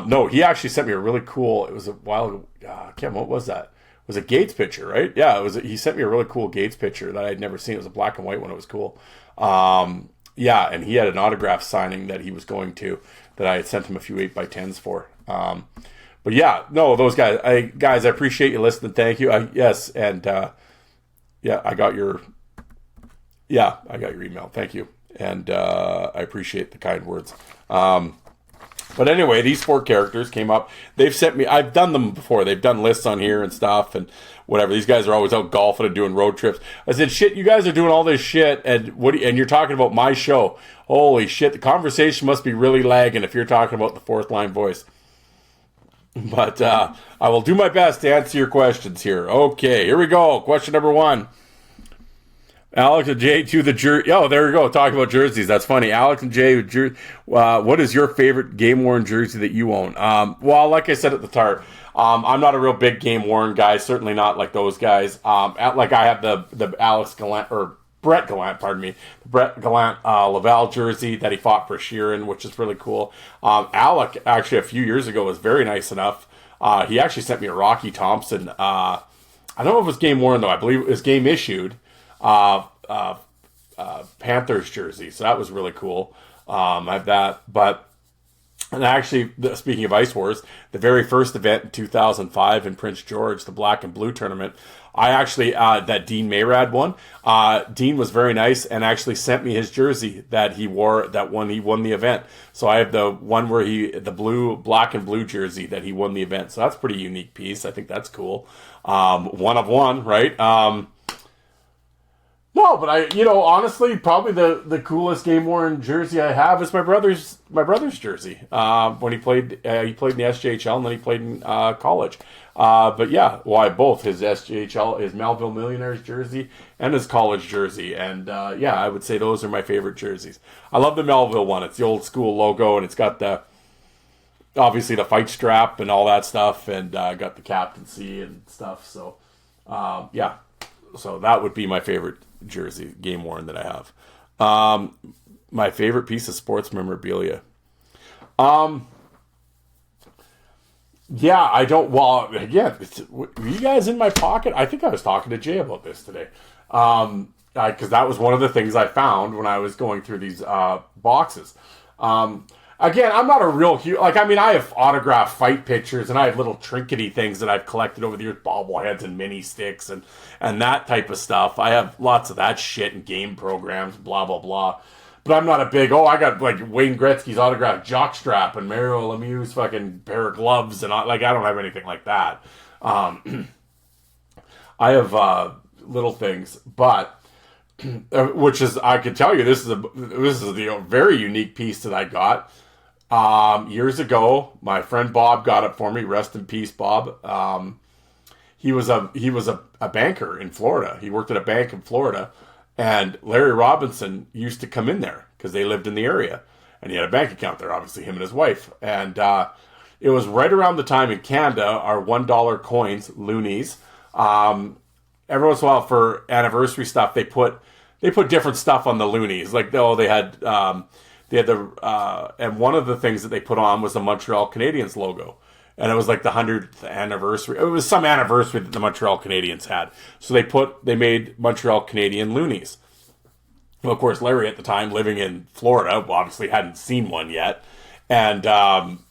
No, he actually sent me a really cool, it was a while ago. Kevin, what was that? It was a Gates picture, right? Yeah, he sent me a really cool Gates picture that I'd never seen. It was a black and white one. It was cool. Yeah, and he had an autograph signing that he was going to, that I had sent him a few 8x10s for. But yeah, no, those guys, I appreciate you listening. Thank you. Yes, and yeah, I got your email. Thank you, and I appreciate the kind words. But anyway, these four characters came up. They've sent me. I've done them before. They've done lists on here and stuff and whatever. These guys are always out golfing and doing road trips. I said, "Shit, you guys are doing all this shit, and and you're talking about my show. Holy shit, the conversation must be really lagging if you're talking about the fourth line voice." But I will do my best to answer your questions here. Okay, here we go. Question number 1. Alex and Jay to the jersey. Oh, there we go. Talking about jerseys. That's funny. Alex and Jay, what is your favorite game-worn jersey that you own? Well, like I said at the start, I'm not a real big game-worn guy. Certainly not like those guys. Like I have the Alex Gallant, or Brett Gallant, pardon me. The Brett Gallant Laval jersey that he fought for Sheeran, which is really cool. Alec, actually, a few years ago, was very nice enough. He actually sent me a Rocky Thompson. I don't know if it was game-worn, though. I believe it was game-issued. Panthers jersey, so that was really cool. I have that, and actually, speaking of Ice Wars, the very first event in 2005 in Prince George, the Black and Blue tournament, I actually that Dean Mayrad won. Dean was very nice and actually sent me his jersey that he wore when he won the event. So I have the one where the black and blue jersey that he won the event. So that's a pretty unique piece. I think that's cool. One of one, right? No, but honestly, probably the coolest game-worn jersey I have is my brother's jersey. When he played in the SJHL, and then he played in college. But yeah, both his SJHL, his Melville Millionaires jersey, and his college jersey. And yeah, I would say those are my favorite jerseys. I love the Melville one. It's the old school logo, and it's got obviously the fight strap and all that stuff, and got the captaincy and stuff. So yeah, so that would be my favorite jersey, game worn, that I have. My favorite piece of sports memorabilia. Yeah, I don't. Well, again, were you guys in my pocket? I think I was talking to Jay about this today, because that was one of the things I found when I was going through these boxes. Again, I'm not a real huge, I have autographed fight pictures, and I have little trinkety things that I've collected over the years, bobbleheads and mini sticks and that type of stuff. I have lots of that shit and game programs, blah, blah, blah. But I'm not a big, I got like Wayne Gretzky's autographed jockstrap and Mario Lemieux's fucking pair of gloves and I don't have anything like that. I have little things, but which is, I can tell you, this is the very unique piece that I got. Years ago, my friend Bob got it for me. Rest in peace, Bob. He was a banker in Florida. He worked at a bank in Florida, and Larry Robinson used to come in there because they lived in the area, and he had a bank account there. Obviously, him and his wife. And it was right around the time in Canada, our $1 coins, loonies. Every once in a while, for anniversary stuff, they put different stuff on the loonies. Like, they had and one of the things that they put on was the Montreal Canadiens logo. And it was like the 100th anniversary. It was some anniversary that the Montreal Canadiens had. So they made Montreal Canadian loonies. Well, of course, Larry at the time, living in Florida, obviously hadn't seen one yet. And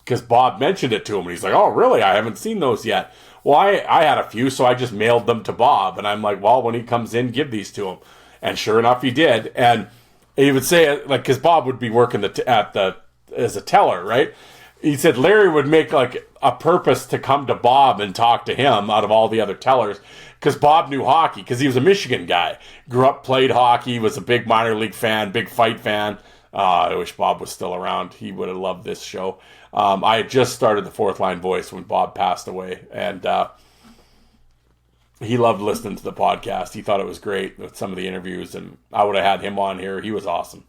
because Bob mentioned it to him, and he's like, "Oh, really? I haven't seen those yet." Well, I had a few, so I just mailed them to Bob. And I'm like, well, when he comes in, give these to him. And sure enough, he did. And he would say, like, because Bob would be working as a teller, right? He said Larry would make like a purpose to come to Bob and talk to him out of all the other tellers, because Bob knew hockey, because he was a Michigan guy, grew up, played hockey, was a big minor league fan, big fight fan. I wish Bob was still around. He would have loved this show. I had just started the Fourth Line Voice when Bob passed away, and he loved listening to the podcast. He thought it was great with some of the interviews, and I would have had him on here. He was awesome.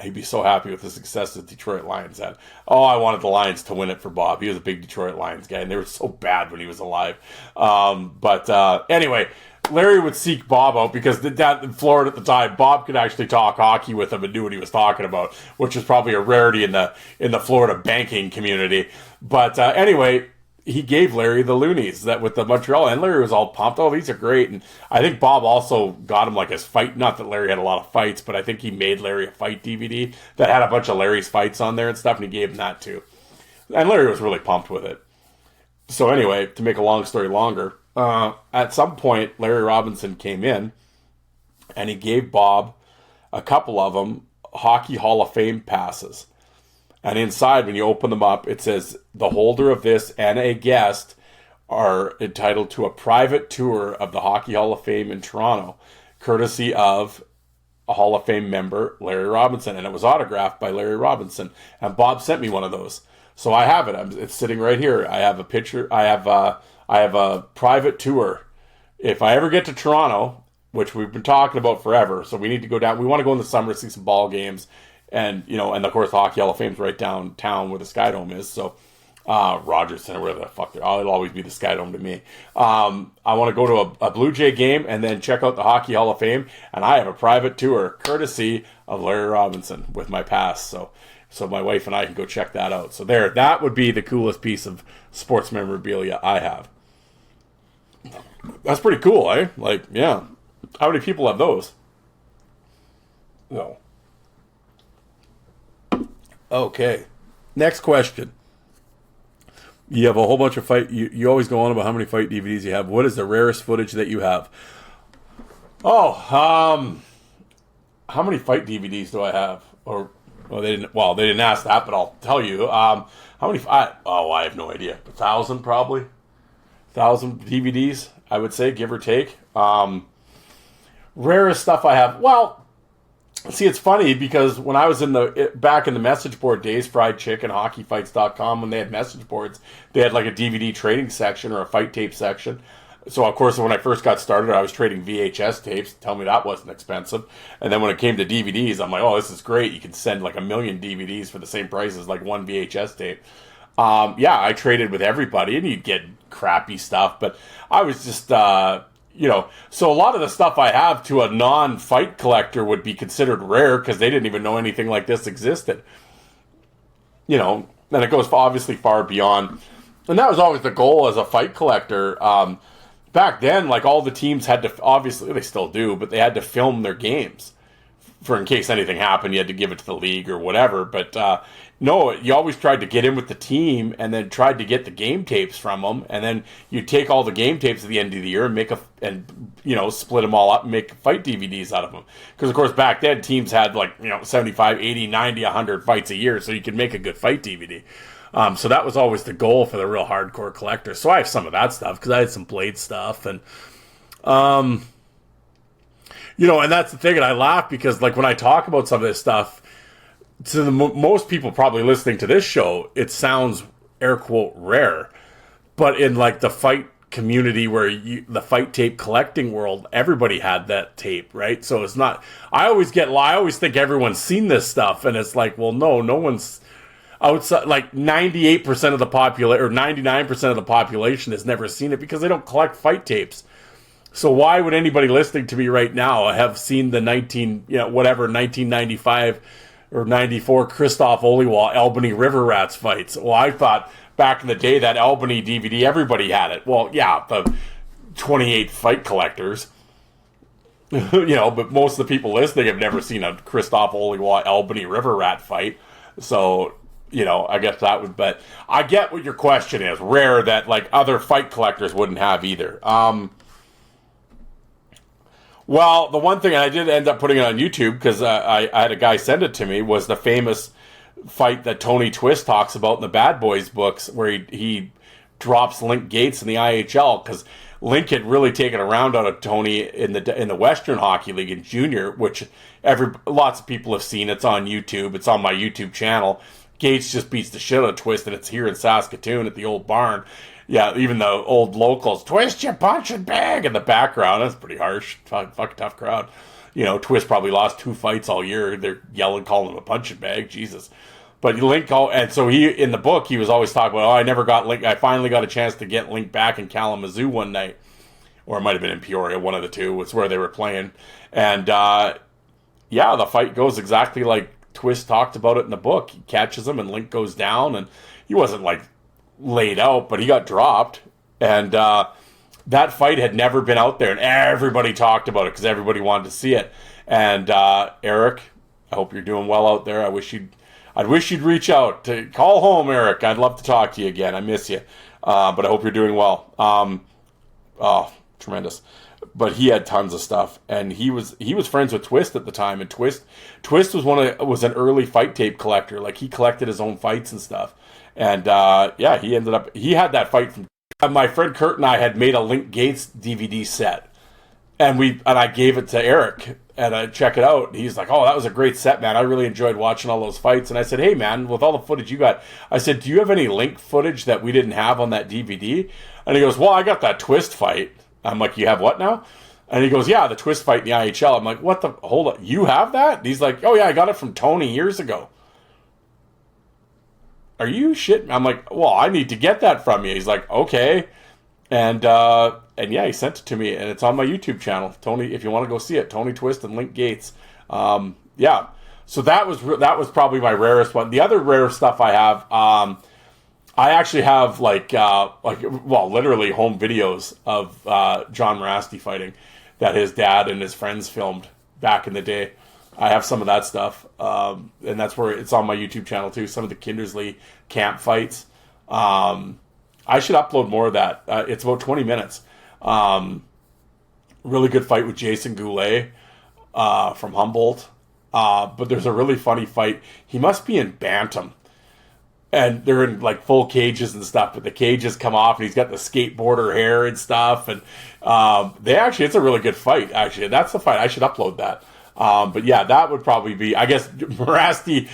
He'd be so happy with the success that Detroit Lions had. Oh, I wanted the Lions to win it for Bob. He was a big Detroit Lions guy, and they were so bad when he was alive. Anyway, Larry would seek Bob out because in Florida at the time, Bob could actually talk hockey with him and knew what he was talking about, which was probably a rarity in the Florida banking community. But anyway, he gave Larry the loonies that with the Montreal, and Larry was all pumped. Oh, these are great. And I think Bob also got him like his fight. Not that Larry had a lot of fights, but I think he made Larry a fight DVD that had a bunch of Larry's fights on there and stuff, and he gave him that too. And Larry was really pumped with it. So anyway, to make a long story longer, at some point, Larry Robinson came in, and he gave Bob a couple of them Hockey Hall of Fame passes. And inside, when you open them up, it says the holder of this and a guest are entitled to a private tour of the Hockey Hall of Fame in Toronto, courtesy of a Hall of Fame member, Larry Robinson. And it was autographed by Larry Robinson. And Bob sent me one of those. So I have it. It's sitting right here. I have a picture. I have a private tour. If I ever get to Toronto, which we've been talking about forever, so we need to go down. We want to go in the summer to see some ball games. And, and of course, the Hockey Hall of Fame's right downtown where the Sky Dome is. So, Rogers Center, wherever the fuck it'll always be the Sky Dome to me. I want to go to a Blue Jay game and then check out the Hockey Hall of Fame. And I have a private tour, courtesy of Larry Robinson, with my pass. So my wife and I can go check that out. So that would be the coolest piece of sports memorabilia I have. That's pretty cool, eh? Like, yeah. How many people have those? No. Okay. Next question. You have a whole bunch of fight. You always go on about how many fight DVDs you have. What is the rarest footage that you have? Oh, how many fight DVDs do I have? They didn't ask that, but I'll tell you. How many? I have no idea. 1,000 probably. 1,000 DVDs, I would say, give or take. Rarest stuff I have. Well, see, it's funny because when I was back in the message board days, Fried Chicken, HockeyFights.com, when they had message boards, they had like a DVD trading section or a fight tape section. So, of course, when I first got started, I was trading VHS tapes. Tell me that wasn't expensive. And then when it came to DVDs, I'm like, oh, this is great. You can send like 1 million DVDs for the same price as like one VHS tape. I traded with everybody, and you'd get crappy stuff. But I was just, so a lot of the stuff I have to a non-fight collector would be considered rare because they didn't even know anything like this existed. And it goes obviously far beyond. And that was always the goal as a fight collector. Back then, like all the teams had to, obviously they still do, but they had to film their games for in case anything happened, you had to give it to the league or whatever. But no, you always tried to get in with the team and then tried to get the game tapes from them, and then you take all the game tapes at the end of the year and split them all up and make fight DVDs out of them. Because of course back then teams had 75, 80, 90, 100 fights a year, so you could make a good fight DVD. So that was always the goal for the real hardcore collectors. So I have some of that stuff because I had some Blade stuff, and and that's the thing. And I laugh because when I talk about some of this stuff, to the most people probably listening to this show, it sounds air quote rare, but in the fight community the fight tape collecting world, everybody had that tape, right? So it's not. I always think everyone's seen this stuff, and it's well, no one's outside. 98% of the population or 99% of the population has never seen it because they don't collect fight tapes. So why would anybody listening to me right now have seen the 1995 or 94 Christoph Oliwa Albany River Rats fights? Well, I thought back in the day that Albany DVD, everybody had it. Well, yeah, the 28 fight collectors, but most of the people listening have never seen a Christoph Oliwa Albany River Rat fight. So, I guess that would, but I get what your question is. Rare that other fight collectors wouldn't have either. Well, the one thing, and I did end up putting it on YouTube because I had a guy send it to me, was the famous fight that Tony Twist talks about in the Bad Boys books, where he drops Link Gates in the IHL because Link had really taken a round out of Tony in the Western Hockey League in junior, which lots of people have seen. It's on YouTube. It's on my YouTube channel. Gates just beats the shit out of Twist, and it's here in Saskatoon at the old barn. Yeah, even the old locals, Twist, you punching bag in the background. That's pretty harsh. Fucking tough crowd. Twist probably lost 2 fights all year. They're yelling, calling him a punching bag. Jesus. But Link, and so in the book, he was always talking about, I never got Link. I finally got a chance to get Link back in Kalamazoo one night. Or it might have been in Peoria, one of the two. It's where they were playing. And, the fight goes exactly like Twist talked about it in the book. He catches him, and Link goes down, and he wasn't, laid out, but he got dropped, and that fight had never been out there, and everybody talked about it because everybody wanted to see it. And Eric, I hope you're doing well out there. I wish you'd reach out to call home, Eric. I'd love to talk to you again. I miss you, but I hope you're doing well. Oh, tremendous. But he had tons of stuff, and he was friends with Twist at the time, and Twist was an early fight tape collector. He collected his own fights and stuff. And, he had that fight from... My friend Kurt and I had made a Link Gates DVD set. And I gave it to Eric, and I check it out. He's like, oh, that was a great set, man. I really enjoyed watching all those fights. And I said, hey, man, with all the footage you got, I said, do you have any Link footage that we didn't have on that DVD? And he goes, well, I got that Twist fight. I'm like, you have what now? And he goes, yeah, the Twist fight in the IHL. I'm like, what the... Hold on, you have that? And he's like, oh, yeah, I got it from Tony years ago. Are you shit? I'm like, well, I need to get that from you. He's like, okay. And he sent it to me, and it's on my YouTube channel. Tony, if you want to go see it, Tony Twist and Link Gates. So that was probably my rarest one. The other rare stuff I have, I actually have literally home videos of John Morasti fighting that his dad and his friends filmed back in the day. I have some of that stuff, and that's where it's on my YouTube channel too. Some of the Kindersley camp fights. I should upload more of that. It's about 20 minutes. Really good fight with Jason Goulet from Humboldt. But there's a really funny fight. He must be in Bantam. And they're in full cages and stuff, but the cages come off, and he's got the skateboarder hair and stuff. And it's a really good fight, actually. That's the fight. I should upload that. But yeah, that would probably be, I guess, Morasti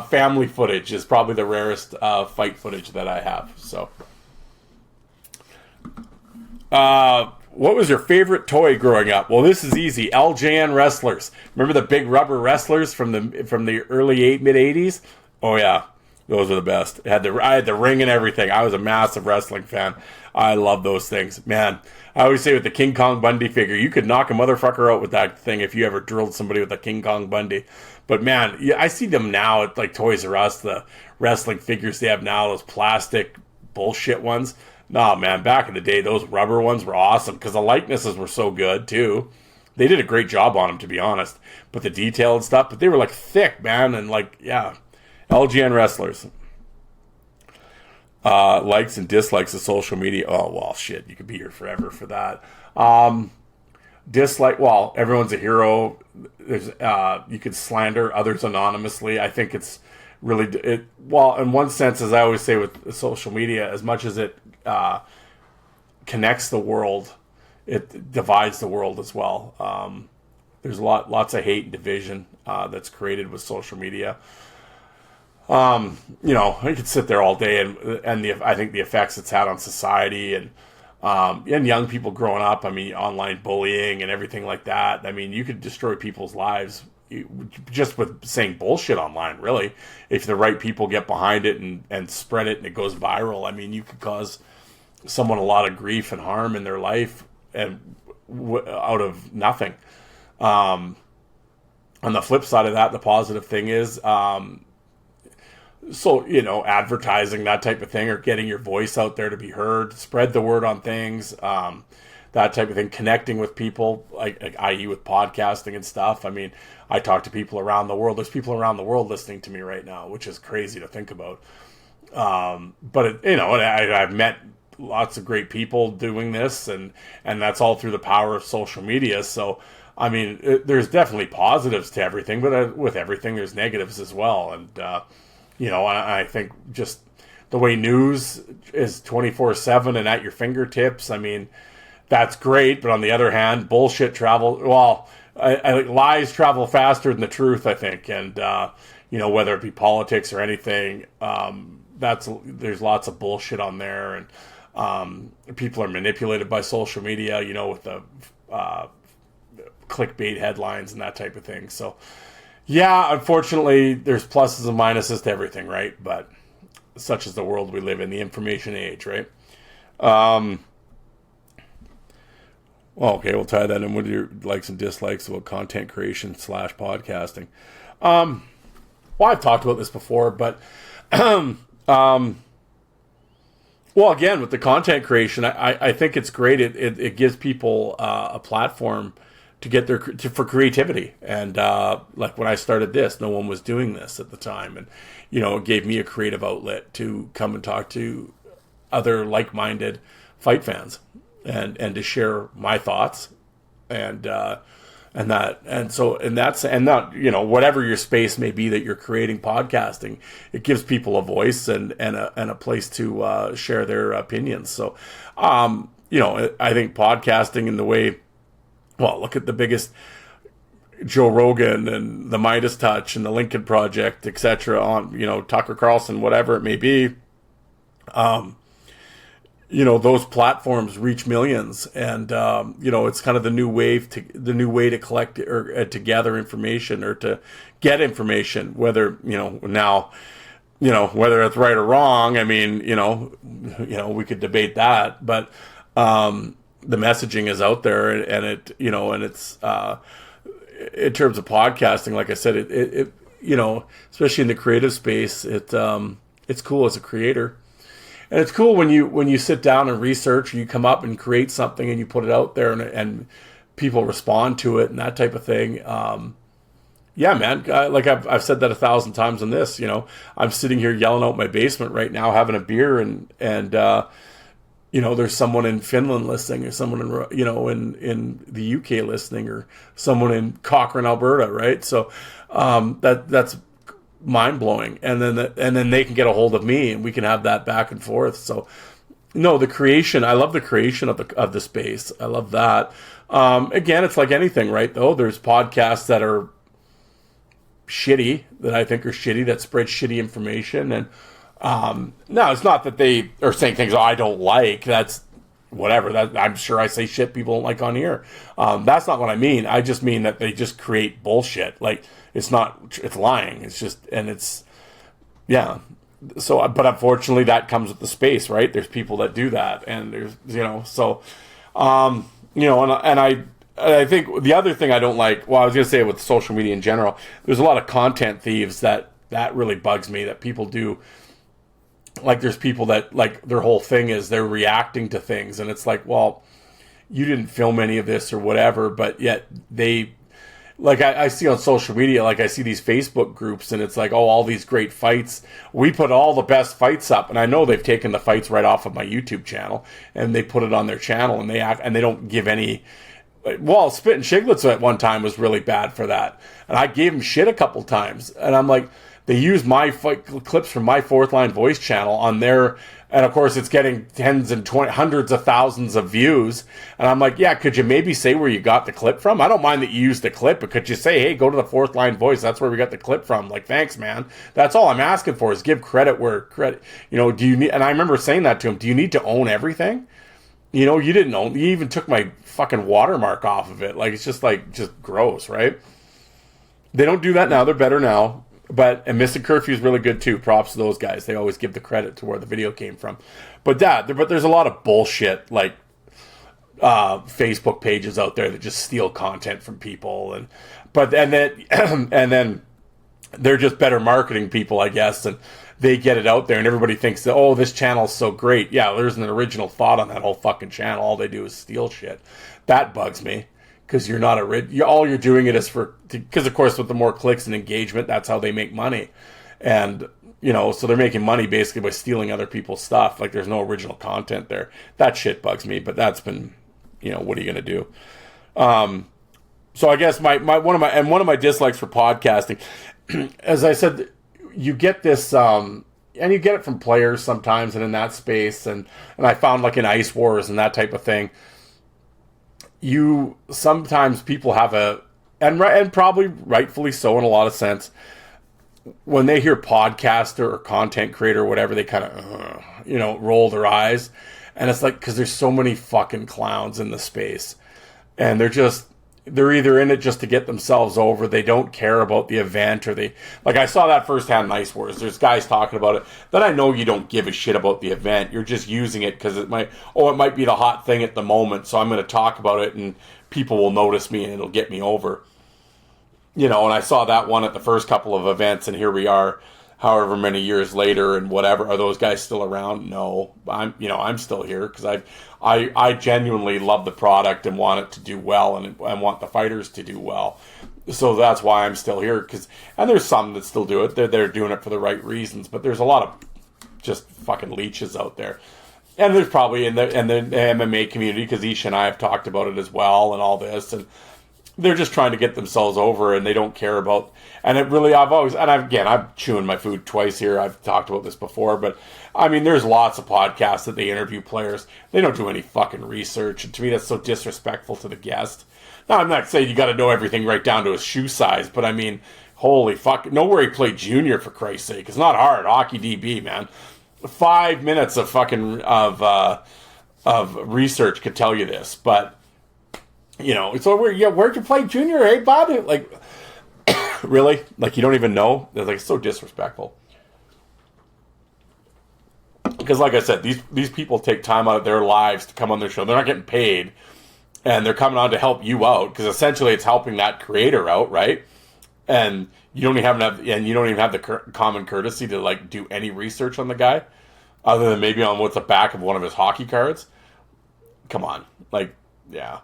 family footage is probably the rarest fight footage that I have. So, what was your favorite toy growing up? Well, this is easy. LJN wrestlers. Remember the big rubber wrestlers from the early mid 80s? Oh yeah, those are the best. I had the ring and everything. I was a massive wrestling fan. I love those things, man. I always say with the King Kong Bundy figure, you could knock a motherfucker out with that thing if you ever drilled somebody with a King Kong Bundy. But man, I see them now at Toys R Us, the wrestling figures they have now, those plastic bullshit ones. Nah, man, back in the day, those rubber ones were awesome because the likenesses were so good too. They did a great job on them, to be honest. But the detail and stuff, but they were like thick, man, and like, yeah. LGN wrestlers. Likes and dislikes of social media. Oh, well, shit, you could be here forever for that. Dislike, well, everyone's a hero. There's you could slander others anonymously. I think it's really, well, in one sense, as I always say with social media, as much as it connects the world, it divides the world as well. There's lots of hate and division that's created with social media. You know, I could sit there all day and I think the effects it's had on society and young people growing up. I mean, online bullying and everything like that. I mean, you could destroy people's lives just with saying bullshit online, really. If the right people get behind it and spread it and it goes viral, I mean, you could cause someone a lot of grief and harm in their life and out of nothing. On the flip side of that, the positive thing is, so, you know, advertising, that type of thing, or getting your voice out there to be heard, spread the word on things, that type of thing, connecting with people, like i.e. with podcasting and stuff. I mean, I talk to people around the world. There's people around the world listening to me right now, which is crazy to think about. But, you know, I've met lots of great people doing this, and that's all through the power of social media. So, I mean, there's definitely positives to everything, but with everything, there's negatives as well. And, you know, I think just the way news is 24/7 and at your fingertips, I mean, that's great. But on the other hand, bullshit lies travel faster than the truth, I think. And, you know, whether it be politics or anything, there's lots of bullshit on there. And people are manipulated by social media, you know, with the clickbait headlines and that type of thing. So, yeah, unfortunately, there's pluses and minuses to everything, right? But such is the world we live in, the information age, right? Well, okay, we'll tie that in with your likes and dislikes about content creation / podcasting. Well, I've talked about this before, but well, again, with the content creation, I think it's great. It gives people a platform to get for creativity. And like when I started this, no one was doing this at the time. And, you know, it gave me a creative outlet to come and talk to other like-minded fight fans and to share my thoughts and that, you know, whatever your space may be that you're creating podcasting, it gives people a voice and a place to share their opinions. So, you know, I think podcasting in the way, well, look at the biggest Joe Rogan and the Midas Touch and the Lincoln Project, etc. on, you know, Tucker Carlson, whatever it may be. You know, those platforms reach millions, and you know, it's kind of the new way to collect or to gather information or to get information. Whether, you know, now, you know, whether it's right or wrong. I mean, you know, we could debate that, but the messaging is out there, and it, you know, and it's in terms of podcasting, like I said, it you know, especially in the creative space, it's cool as a creator. And it's cool when you sit down and research, and you come up and create something and you put it out there, and people respond to it and that type of thing. Yeah, man, like I've said that 1,000 times on this, you know, I'm sitting here yelling out my basement right now, having a beer, and you know, there's someone in Finland listening, or someone in, you know, in the UK listening, or someone in Cochrane, Alberta, right? So that's mind blowing, and then they can get a hold of me, and we can have that back and forth. So, no, the creation, I love the creation of the space. I love that. Again, it's like anything, right? Though there's podcasts that are shitty, that I think are shitty, that spread shitty information, and no, it's not that they are saying things I don't like. That's whatever. That I'm sure I say shit people don't like on here. That's not what I mean. I just mean that they just create bullshit. Like, it's lying. It's just, and it's, yeah. So, but unfortunately that comes with the space, right? There's people that do that, and there's, you know, so, you know, and I think the other thing I don't like, well, I was going to say with social media in general, there's a lot of content thieves that really bugs me, that people do. Like, there's people that, like, their whole thing is they're reacting to things, and it's like, well, you didn't film any of this or whatever, but yet they, like I see on social media, like I see these Facebook groups and it's like, oh, all these great fights. We put all the best fights up, and I know they've taken the fights right off of my YouTube channel and they put it on their channel, and they don't give any. Well, Spit and Shiglets at one time was really bad for that, and I gave him shit a couple times, and I'm like, they use my fight clips from my Fourth Line Voice channel on their, and of course it's getting tens and hundreds of thousands of views, and I'm like, yeah, could you maybe say where you got the clip from? I don't mind that you used the clip, but could you say, hey, go to the Fourth Line Voice, that's where we got the clip from? Like, thanks, man. That's all I'm asking for, is give credit where credit, do you need, and I remember saying that to him, do you need to own everything? You didn't own, you even took my fucking watermark off of it. Like, it's just gross, right? They don't do that now. They're better now. And Mystic Curfew is really good too. Props to those guys. They always give the credit to where the video came from. But there's a lot of bullshit, like Facebook pages out there that just steal content from people, and then they're just better marketing people, I guess, and they get it out there, and everybody thinks that, oh, this channel's so great. Yeah, there's an original thought on that whole fucking channel. All they do is steal shit. That bugs me, because you're not all you're doing it is because of course with the more clicks and engagement, that's how they make money, and so they're making money basically by stealing other people's stuff. Like, there's no original content there. That shit bugs me, but that's been, what are you gonna do? So I guess one of my dislikes for podcasting, as I said, you get this, and you get it from players sometimes, and in that space, and I found, like, in Ice Wars and that type of thing, sometimes people have and probably rightfully so in a lot of sense, when they hear podcaster or content creator or whatever, they kind of, roll their eyes, and it's like, because there's so many fucking clowns in the space, and they're either in it just to get themselves over. They don't care about the event, or I saw that firsthand in Ice Wars. There's guys talking about it that I know you don't give a shit about the event. You're just using it because it might be the hot thing at the moment. So I'm going to talk about it and people will notice me and it'll get me over. And I saw that one at the first couple of events, and here we are, however many years later, and whatever. Are those guys still around? No, I'm still here because I genuinely love the product and want it to do well, and want the fighters to do well. So that's why I'm still here. And there's some that still do it. They're doing it for the right reasons, but there's a lot of just fucking leeches out there. And there's probably in the MMA community, because Isha and I have talked about it as well, and all this, and they're just trying to get themselves over, and they don't care about. And it really, I'm chewing my food twice here. I've talked about this before, but I mean, there's lots of podcasts that they interview players. They don't do any fucking research, and to me, that's so disrespectful to the guest. Now, I'm not saying you got to know everything right down to his shoe size, but I mean, holy fuck, know where he played junior, for Christ's sake. It's not hard. Hockey DB, man. 5 minutes of fucking of research could tell you this, but. So where'd you play junior, hey, Bob? Like, really? Like, you don't even know? It's like, so disrespectful. Because, like I said, these people take time out of their lives to come on their show. They're not getting paid, and they're coming on to help you out, because essentially it's helping that creator out, right? And you don't even have the common courtesy to, like, do any research on the guy, other than maybe on what's the back of one of his hockey cards. Come on, like, yeah.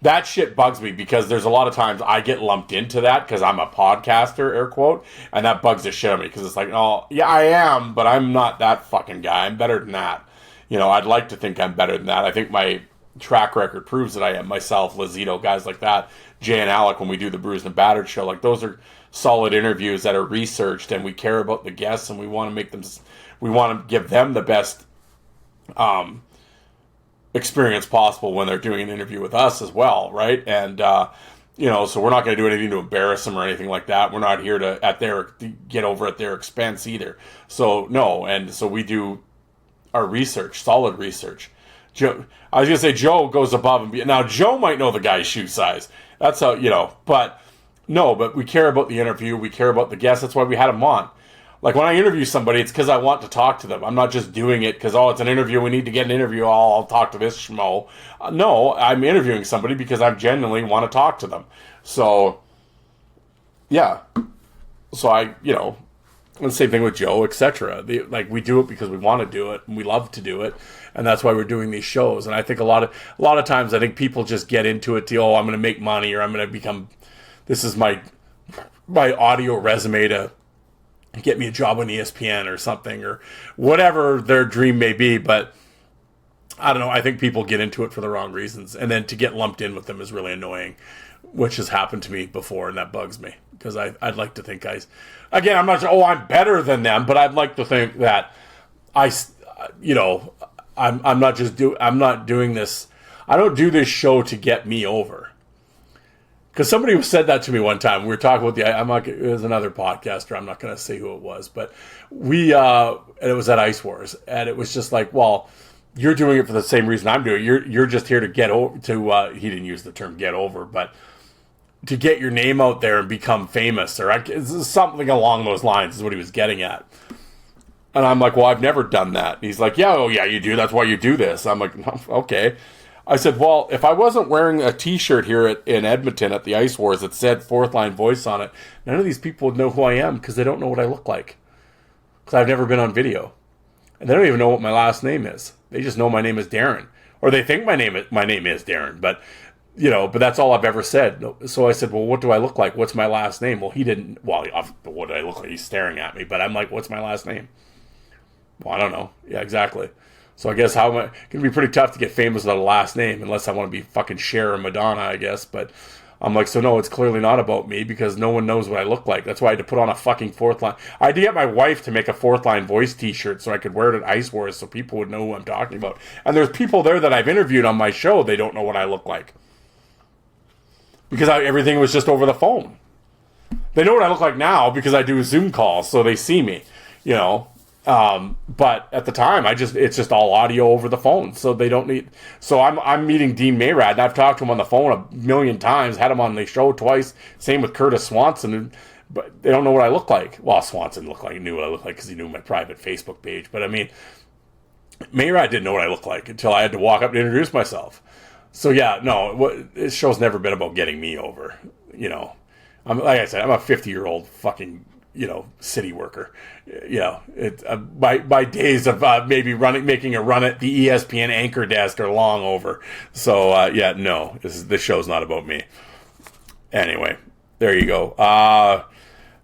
That shit bugs me, because there's a lot of times I get lumped into that because I'm a podcaster, air quote, and that bugs the shit out of me, because it's like, oh, yeah, I am, but I'm not that fucking guy. I'm better than that. I'd like to think I'm better than that. I think my track record proves that I am. Myself, Lazito, guys like that, Jay and Alec, when we do the Bruised and Battered show, like, those are solid interviews that are researched, and we care about the guests, and we want to give them the best experience possible when they're doing an interview with us as well, right? And so we're not going to do anything to embarrass them or anything like that. We're not here to get over at their expense either. So no, and so we do our research, solid research. I was going to say Joe goes above and beyond. Now Joe might know the guy's shoe size. That's how, but no, but we care about the interview. We care about the guests. That's why we had him on. Like, when I interview somebody, it's because I want to talk to them. I'm not just doing it because, it's an interview, we need to get an interview, I'll talk to this schmo. No, I'm interviewing somebody because I genuinely want to talk to them. So, yeah. So And the same thing with Joe, etc. Like, we do it because we want to do it, and we love to do it, and that's why we're doing these shows. And I think a lot of times, I think people just get into it to, I'm going to make money, or I'm going to become, this is my audio resume to get me a job on ESPN or something, or whatever their dream may be. But I don't know. I think people get into it for the wrong reasons, and then to get lumped in with them is really annoying, which has happened to me before, and that bugs me, because I'd like to think again, I'm not sure, I'm better than them, but I'd like to think that I'm not doing this. I don't do this show to get me over. Because somebody said that to me one time. We were talking about it was another podcaster. I'm not going to say who it was, but and it was at Ice Wars, and it was just like, well, you're doing it for the same reason I'm doing it. You're just here to get over, he didn't use the term get over, but to get your name out there and become famous, or something along those lines is what he was getting at. And I'm like, well, I've never done that. And he's like, yeah, you do. That's why you do this. I'm like, no, okay. I said, well, if I wasn't wearing a T-shirt here in Edmonton at the Ice Wars that said Fourth Line Voice on it, none of these people would know who I am, because they don't know what I look like. Because I've never been on video. And they don't even know what my last name is. They just know my name is Darren. Or they think my name is Darren. But that's all I've ever said. So I said, well, what do I look like? What's my last name? Well, he didn't. Well, what do I look like? He's staring at me. But I'm like, what's my last name? Well, I don't know. Yeah, exactly. So I guess it's going to be pretty tough to get famous without a last name, unless I want to be fucking Cher or Madonna, I guess. But I'm like, so no, it's clearly not about me, because no one knows what I look like. That's why I had to put on a fucking Fourth Line. I had to get my wife to make a Fourth Line Voice T-shirt so I could wear it at Ice Wars so people would know who I'm talking about. And there's people there that I've interviewed on my show, they don't know what I look like. Because everything was just over the phone. They know what I look like now because I do Zoom calls, so they see me, but at the time, it's just all audio over the phone, so they don't need. So I'm meeting Dean Mayrad, and I've talked to him on the phone a million times, had him on the show twice. Same with Curtis Swanson, but they don't know what I look like. Well, Swanson knew what I looked like because he knew my private Facebook page. But I mean, Mayrad didn't know what I looked like until I had to walk up to introduce myself. So yeah, no, this show's never been about getting me over. Like I said, I'm a 50-year-old fucking city worker. My days of maybe making a run at the ESPN anchor desk are long over. So no, this show's not about me. Anyway, there you go. A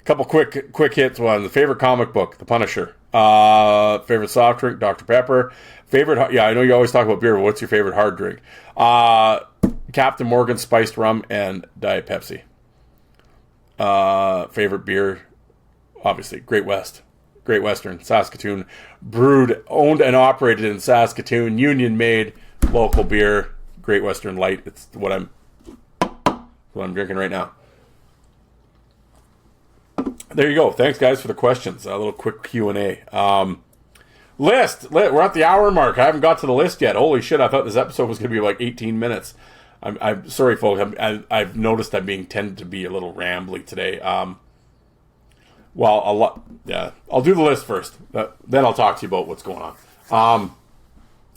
couple quick hits. One, the favorite comic book, The Punisher. Favorite soft drink, Dr. Pepper. Favorite, I know you always talk about beer, but what's your favorite hard drink? Captain Morgan spiced rum and Diet Pepsi. Favorite beer, obviously Great Western, Saskatoon, brewed, owned and operated in Saskatoon, union made, local beer, Great Western Light. It's what I'm drinking right now. There you go. Thanks, guys, for the questions. A little quick Q&A. List. We're at the hour mark. I haven't got to the list yet. Holy shit! I thought this episode was going to be like 18 minutes. I'm sorry, folks. I've noticed I'm tended to be a little rambly today. Well, a lot. Yeah, I'll do the list first. Then I'll talk to you about what's going on.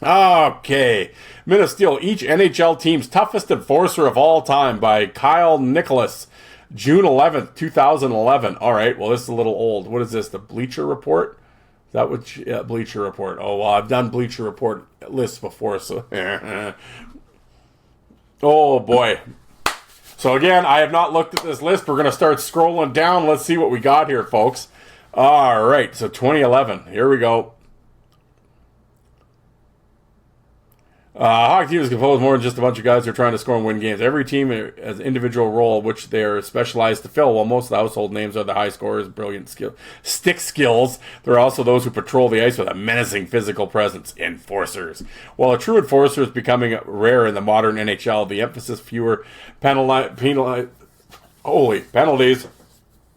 Okay. Men of Steel, each NHL team's toughest enforcer of all time by Kyle Nicholas, June 11th, 2011. All right. Well, this is a little old. What is this? The Bleacher Report? Is that what? Bleacher Report. Oh, well, I've done Bleacher Report lists before, so. Oh, boy. So, again, I have not looked at this list. We're going to start scrolling down. Let's see what we got here, folks. All right, so 2011. Here we go. Hockey team is composed more than just a bunch of guys who are trying to score and win games. Every team has an individual role which they are specialized to fill. While most of the household names are the high scorers, brilliant stick skills, there are also those who patrol the ice with a menacing physical presence. Enforcers. While a true enforcer is becoming rare in the modern NHL, the emphasis fewer penalties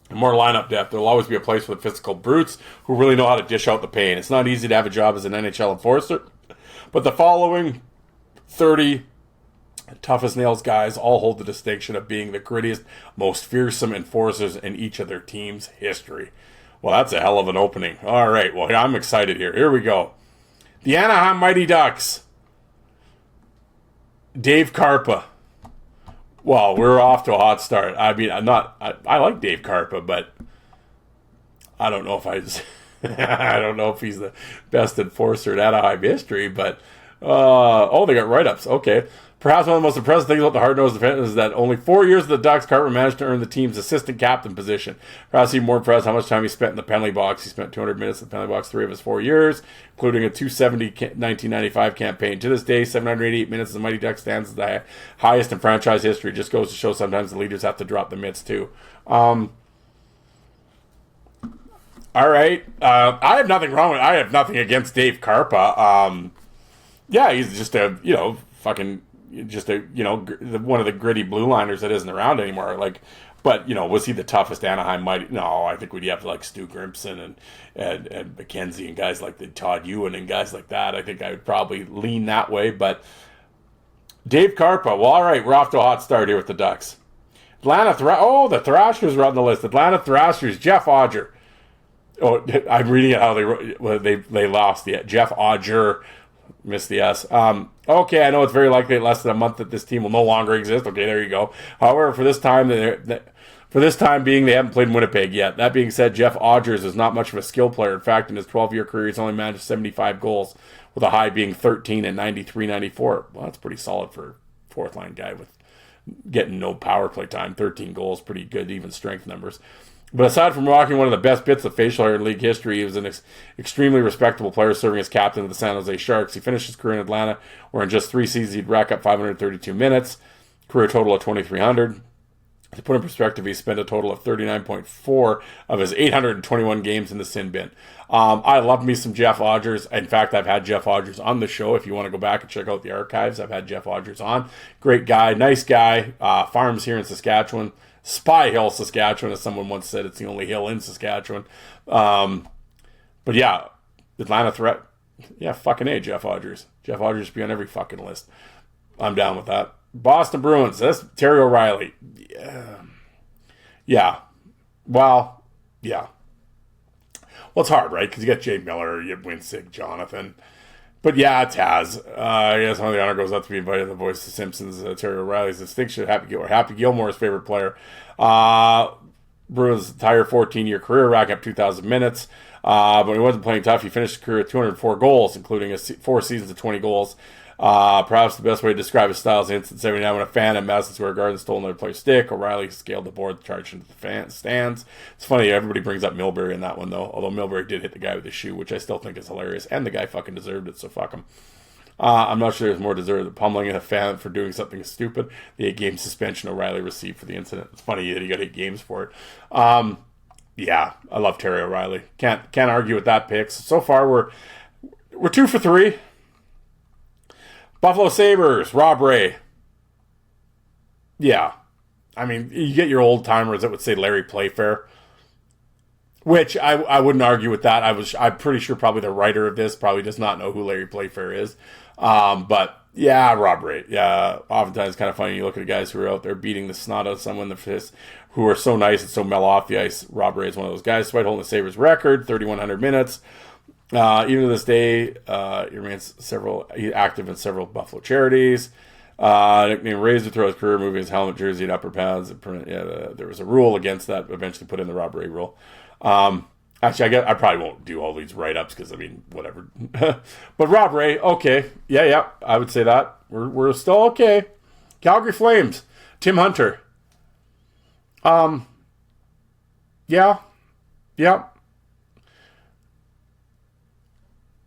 and more lineup depth. There will always be a place for the physical brutes who really know how to dish out the pain. It's not easy to have a job as an NHL enforcer, but the following 30 toughest nails guys all hold the distinction of being the grittiest, most fearsome enforcers in each of their team's history. Well, that's a hell of an opening. All right, well, I'm excited here. Here we go. The Anaheim Mighty Ducks. Dave Karpa. Well, we're off to a hot start. I mean, I like Dave Karpa, but I don't know if I don't know if he's the best enforcer in Anaheim history, but they got write-ups. Okay. Perhaps one of the most impressive things about the hard-nosed defense is that only 4 years of the Ducks, Cartman managed to earn the team's assistant captain position. Perhaps even more impressed how much time he spent in the penalty box. He spent 200 minutes in the penalty box 3 of his 4 years, including a 270 1995 campaign. To this day, 788 minutes as the Mighty Ducks stands as the highest in franchise history. Just goes to show sometimes the leaders have to drop the mitts too. All right. I have nothing wrong with. I have nothing against Dave Karpa. Yeah, he's just a one of the gritty blue liners that isn't around anymore. Like, but was he the toughest Anaheim Mighty? No, I think we'd have like Stu Grimson and McKenzie and guys like the Todd Ewan and guys like that. I think I would probably lean that way. But Dave Karpa. Well, all right, we're off to a hot start here with the Ducks. The Thrashers are on the list. Atlanta Thrashers. Jeff Odger. Oh, I'm reading it how they lost the Jeff Odger. Missed the S. Okay, I know it's very likely in less than a month that this team will no longer exist. Okay, there you go. However, for this time being, they haven't played in Winnipeg yet. That being said, Jeff Odgers is not much of a skill player. In fact, in his 12-year career, he's only managed 75 goals, with a high being 13 and 93-94. Well, that's pretty solid for a fourth-line guy with getting no power play time. 13 goals, pretty good, even strength numbers. But aside from rocking one of the best bits of facial hair in league history, he was an extremely respectable player serving as captain of the San Jose Sharks. He finished his career in Atlanta, where in just 3 seasons he'd rack up 532 minutes, career total of 2,300. To put in perspective, he spent a total of 39.4 of his 821 games in the sin bin. I love me some Jeff Odgers. In fact, I've had Jeff Odgers on the show. If you want to go back and check out the archives, I've had Jeff Odgers on. Great guy, nice guy, farms here in Saskatchewan. Spy Hill, Saskatchewan, as someone once said, it's the only hill in Saskatchewan. But yeah, Atlanta threat. Yeah, fucking A, Jeff Odgers. Jeff Odgers should be on every fucking list. I'm down with that. Boston Bruins. That's Terry O'Reilly. Yeah. Well, yeah. Well, it's hard, right? Because you got Jay Miller, you have Winsig, Jonathan. But yeah, it's Taz. I guess one of the honor goes out to be invited to the voice of the Simpsons, Terry O'Reilly's distinction. Happy Gilmore's favorite player. Bruins' entire 14-year career, racking up 2,000 minutes. But when he wasn't playing tough, he finished his career with 204 goals, including 4 seasons of 20 goals. Perhaps the best way to describe his style is instant 79 when a fan at Madison Square Garden stole another player's stick. O'Reilly scaled the board, charged into the stands. It's funny, everybody brings up Milbury in that one, though. Although Milbury did hit the guy with his shoe, which I still think is hilarious. And the guy fucking deserved it, so fuck him. I'm not sure there's more deserved than pummeling a fan for doing something stupid. The 8-game suspension O'Reilly received for the incident. It's funny that he got 8 games for it. Yeah, I love Terry O'Reilly. Can't argue with that pick. So far, we're 2 for 3. Buffalo Sabres, Rob Ray. Yeah. I mean, you get your old timers that would say Larry Playfair, which I wouldn't argue with that. I'm pretty sure probably the writer of this probably does not know who Larry Playfair is. But yeah, Rob Ray. Yeah, oftentimes it's kind of funny. You look at the guys who are out there beating the snot out of someone who are so nice and so mellow off the ice. Rob Ray is one of those guys. Despite holding the Sabres record, 3,100 minutes. Even to this day, he remains active in several Buffalo charities. Nicknamed Razor throughout his career, moving his helmet, jersey, and upper pads. There was a rule against that, eventually put in the Rob Ray rule. Actually, I probably won't do all these write-ups because, I mean, whatever. But Rob Ray, okay. Yeah, I would say that. We're still okay. Calgary Flames, Tim Hunter. Yeah.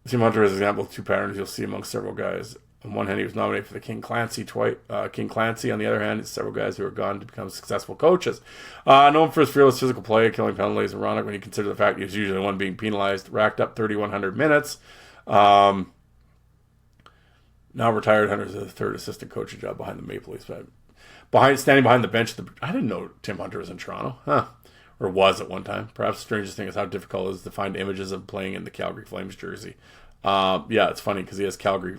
Tim Hunter is an example of 2 patterns you'll see among several guys. On one hand, he was nominated for the King Clancy. King Clancy. On the other hand, several guys who are gone to become successful coaches. Known for his fearless physical play, killing penalties, ironic when you consider the fact he was usually the one being penalized. Racked up 3,100 minutes. Now retired, Hunter's the 3rd assistant coaching job behind the Maple Leafs. Standing behind the bench. I didn't know Tim Hunter was in Toronto. Huh. Or was at one time. Perhaps the strangest thing is how difficult it is to find images of playing in the Calgary Flames jersey. Yeah, it's funny because he has Calgary...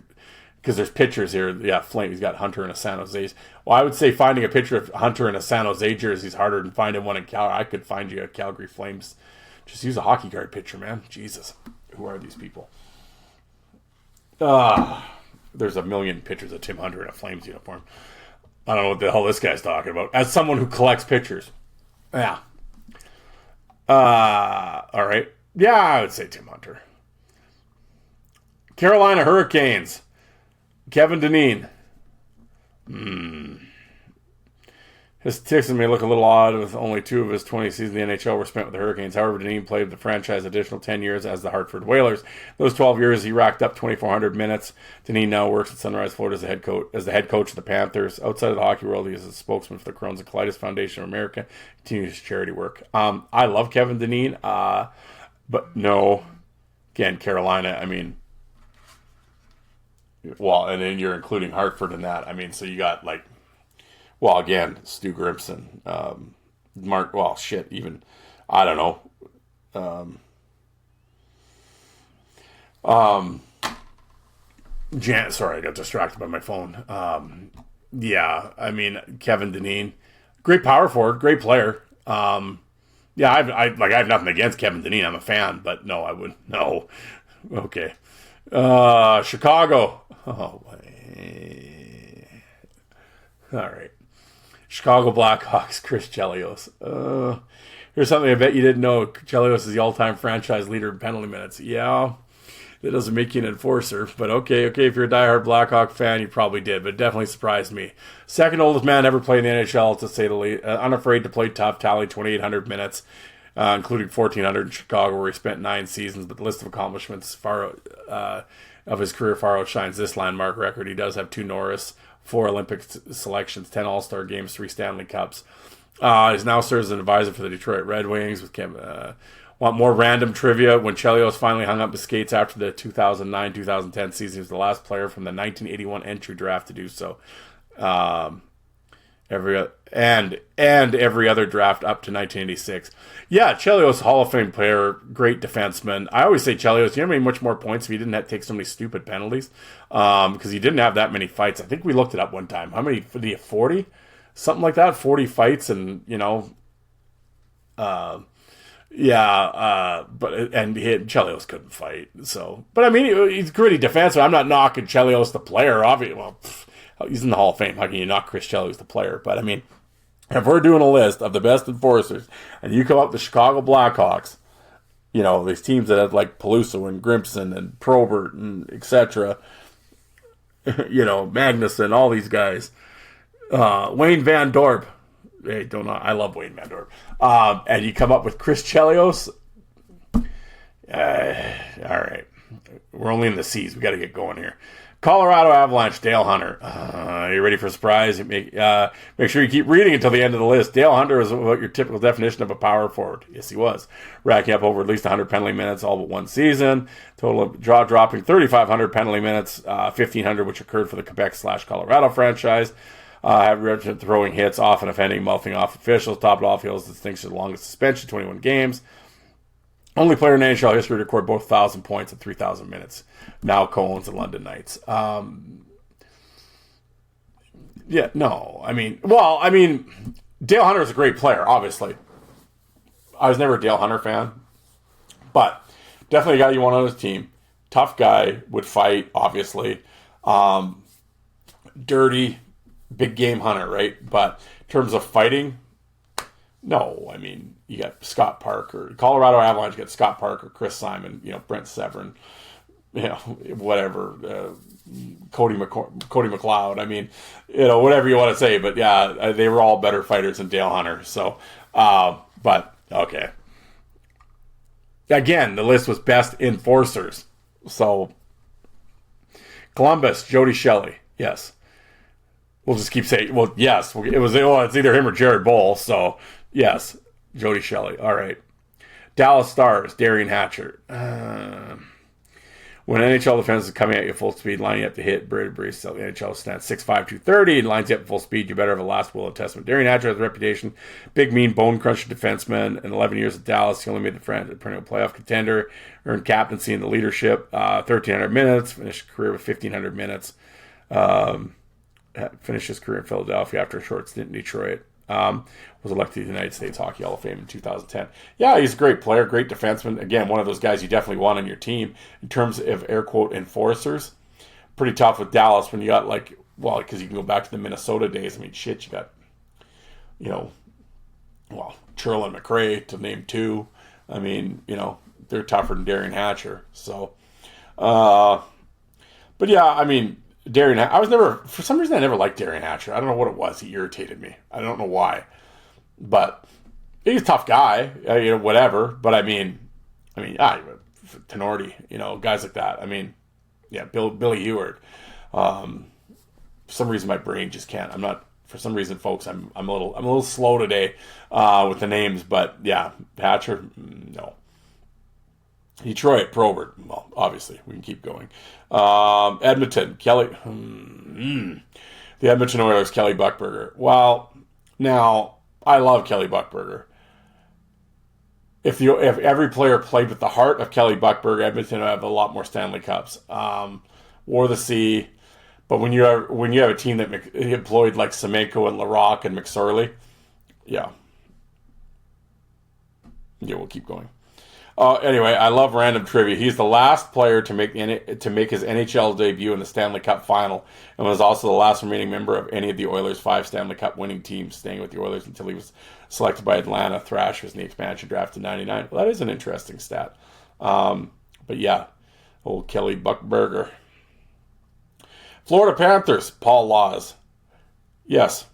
Because there's pictures here. Yeah, Flame. He's got Hunter in a San Jose. Well, I would say finding a picture of Hunter in a San Jose jersey is harder than finding one in Calgary. I could find you a Calgary Flames. Just use a hockey card picture, man. Jesus. Who are these people? There's a million pictures of Tim Hunter in a Flames uniform. I don't know what the hell this guy's talking about. As someone who collects pictures. Yeah. All right. Yeah, I would say Tim Hunter. Carolina Hurricanes. Kevin Dineen. His statistics may look a little odd with only 2 of his 20 seasons in the NHL were spent with the Hurricanes. However, Dineen played with the franchise additional 10 years as the Hartford Whalers. Those 12 years, he racked up 2,400 minutes. Dineen now works at Sunrise, Florida as the head coach of the Panthers. Outside of the hockey world, he is a spokesman for the Crohn's and Colitis Foundation of America. Continues his charity work. I love Kevin Dineen, but no. Again, Carolina, I mean, well, and then you're including Hartford in that. I mean, so you got like, well, again, Stu Grimson, Mark. Well, shit. Even I don't know. Sorry, I got distracted by my phone. Yeah, I mean Kevin Dineen, great power forward, great player. Yeah, I have nothing against Kevin Dineen. I'm a fan, but no, I wouldn't. No. Okay. Chicago. Oh, all right. Chicago Blackhawks, Chris Chelios. Here's something I bet you didn't know. Chelios is the all-time franchise leader in penalty minutes. Yeah, that doesn't make you an enforcer, but okay. If you're a diehard Blackhawk fan, you probably did, but it definitely surprised me. Second oldest man ever played in the NHL, to say the least. Unafraid to play tough, tallied 2,800 minutes, including 1,400 in Chicago, where he spent 9 seasons. But the list of accomplishments of his career far outshines this landmark record. He does have 2 Norris, 4 Olympic selections, 10 All-Star games, 3 Stanley Cups. He now serves as an advisor for the Detroit Red Wings. Want more random trivia? When Chelios finally hung up his skates after the 2009-2010 season, he was the last player from the 1981 entry draft to do so. Every other draft up to 1986. Yeah, Chelios, Hall of Fame player, great defenseman. I always say Chelios, you know how much more points if he didn't have to take so many stupid penalties? Because he didn't have that many fights. I think we looked it up one time. How many did he have? 40? Something like that? 40 fights, and, you know, but Chelios couldn't fight. So, but I mean, he's a gritty defenseman. I'm not knocking Chelios the player. Obviously, well, he's in the Hall of Fame. How can you knock Chris Chelios the player? But I mean, if we're doing a list of the best enforcers, and you come up with the Chicago Blackhawks, you know, these teams that have like Peluso and Grimson and Probert and etc., you know, Magnuson, all these guys, Wayne Van Dorp. Hey, I love Wayne Van Dorp. And you come up with Chris Chelios. All right. We're only in the C's. We got to get going here. Colorado Avalanche, Dale Hunter. Are you ready for a surprise? Make sure you keep reading until the end of the list. Dale Hunter is about your typical definition of a power forward. Yes, he was. Racking up over at least 100 penalty minutes all but one season. Total of dropping 3,500 penalty minutes, 1,500 which occurred for the Quebec/Colorado franchise. Have represented throwing hits, often offending, mouthing off officials, topped off Hill's distinction of the longest suspension, 21 games. Only player in NHL history to record both 1,000 points and 3,000 minutes. Now Cohen's and London Knights. Yeah, no. I mean, Dale Hunter is a great player, obviously. I was never a Dale Hunter fan. But definitely a guy you want on his team. Tough guy, would fight, obviously. Dirty, big game hunter, right? But in terms of fighting, no. I mean, you got Scott Parker. Colorado Avalanche got Scott Parker, Chris Simon, you know, Brent Severin, you know, whatever, Cody McLeod. I mean, you know, whatever you want to say. But yeah, they were all better fighters than Dale Hunter. So, but okay. Again, the list was best enforcers. So, Columbus, Jody Shelley. Yes. We'll just keep saying, well, yes. It's either him or Jared Boll. So, yes, Jody Shelley. All right. Dallas Stars, Darian Hatcher. When NHL defense is coming at you full speed, lining up to hit, Brady Brees, the NHL stands 6'5", 230, and lines you up at full speed, you better have a last will and testament. Darian Hatcher has a reputation, big, mean, bone-crunching defenseman. In 11 years at Dallas, he only made the perennial playoff contender, earned captaincy in the leadership, 1,300 minutes, finished his career with 1,500 minutes. Finished his career in Philadelphia after a short stint in Detroit. Was elected to the United States Hockey Hall of Fame in 2010. Yeah, he's a great player, great defenseman. Again, one of those guys you definitely want on your team. In terms of air quote enforcers, pretty tough with Dallas when you got because you can go back to the Minnesota days. I mean, shit, you got, Churl and McRae to name 2. I mean, they're tougher than Derian Hatcher. So, but yeah, I mean, for some reason, I never liked Derian Hatcher. I don't know what it was. He irritated me. I don't know why. But he's a tough guy, whatever. But I mean, Tenorti, guys like that. I mean, yeah, Billy Ewart. For some reason, my brain just can't. For some reason, folks, I'm a little slow today with the names. But yeah, Hatcher, no. Detroit, Probert. Well, obviously, we can keep going. Edmonton, Kelly. The Edmonton Oilers, Kelly Buchberger. Well, now I love Kelly Buchberger. If every player played with the heart of Kelly Buchberger, Edmonton would have a lot more Stanley Cups. War the Sea. But when you have a team that employed like Semenko and Larocque and McSorley, yeah, we'll keep going. Anyway, I love random trivia. He's the last player to make his NHL debut in the Stanley Cup final, and was also the last remaining member of any of the Oilers' 5 Stanley Cup winning teams, staying with the Oilers until he was selected by Atlanta Thrashers in the expansion draft in '99. Well, that is an interesting stat. But yeah, old Kelly Buchberger. Florida Panthers, Paul Laus. Yes,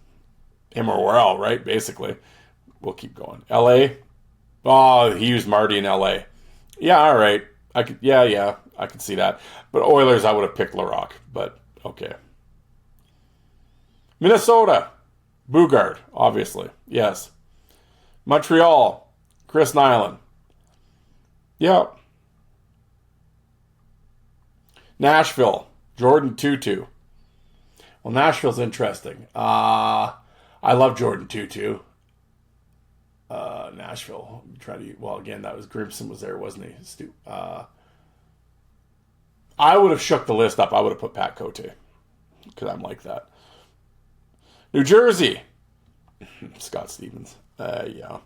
him or Worrell, right? Basically, we'll keep going. LA. Oh, he used Marty in LA. Yeah, all right. I could see that. But Oilers, I would have picked Larocque, but okay. Minnesota, Bugard, obviously. Yes. Montreal, Chris Nyland. Yeah. Nashville, Jordan Tutu. Well, Nashville's interesting. I love Jordan Tutu. Nashville. Again, that was Grimson was there, wasn't he? I would have shook the list up. I would have put Pat Cote because I'm like that. New Jersey, Scott Stevens. Yeah.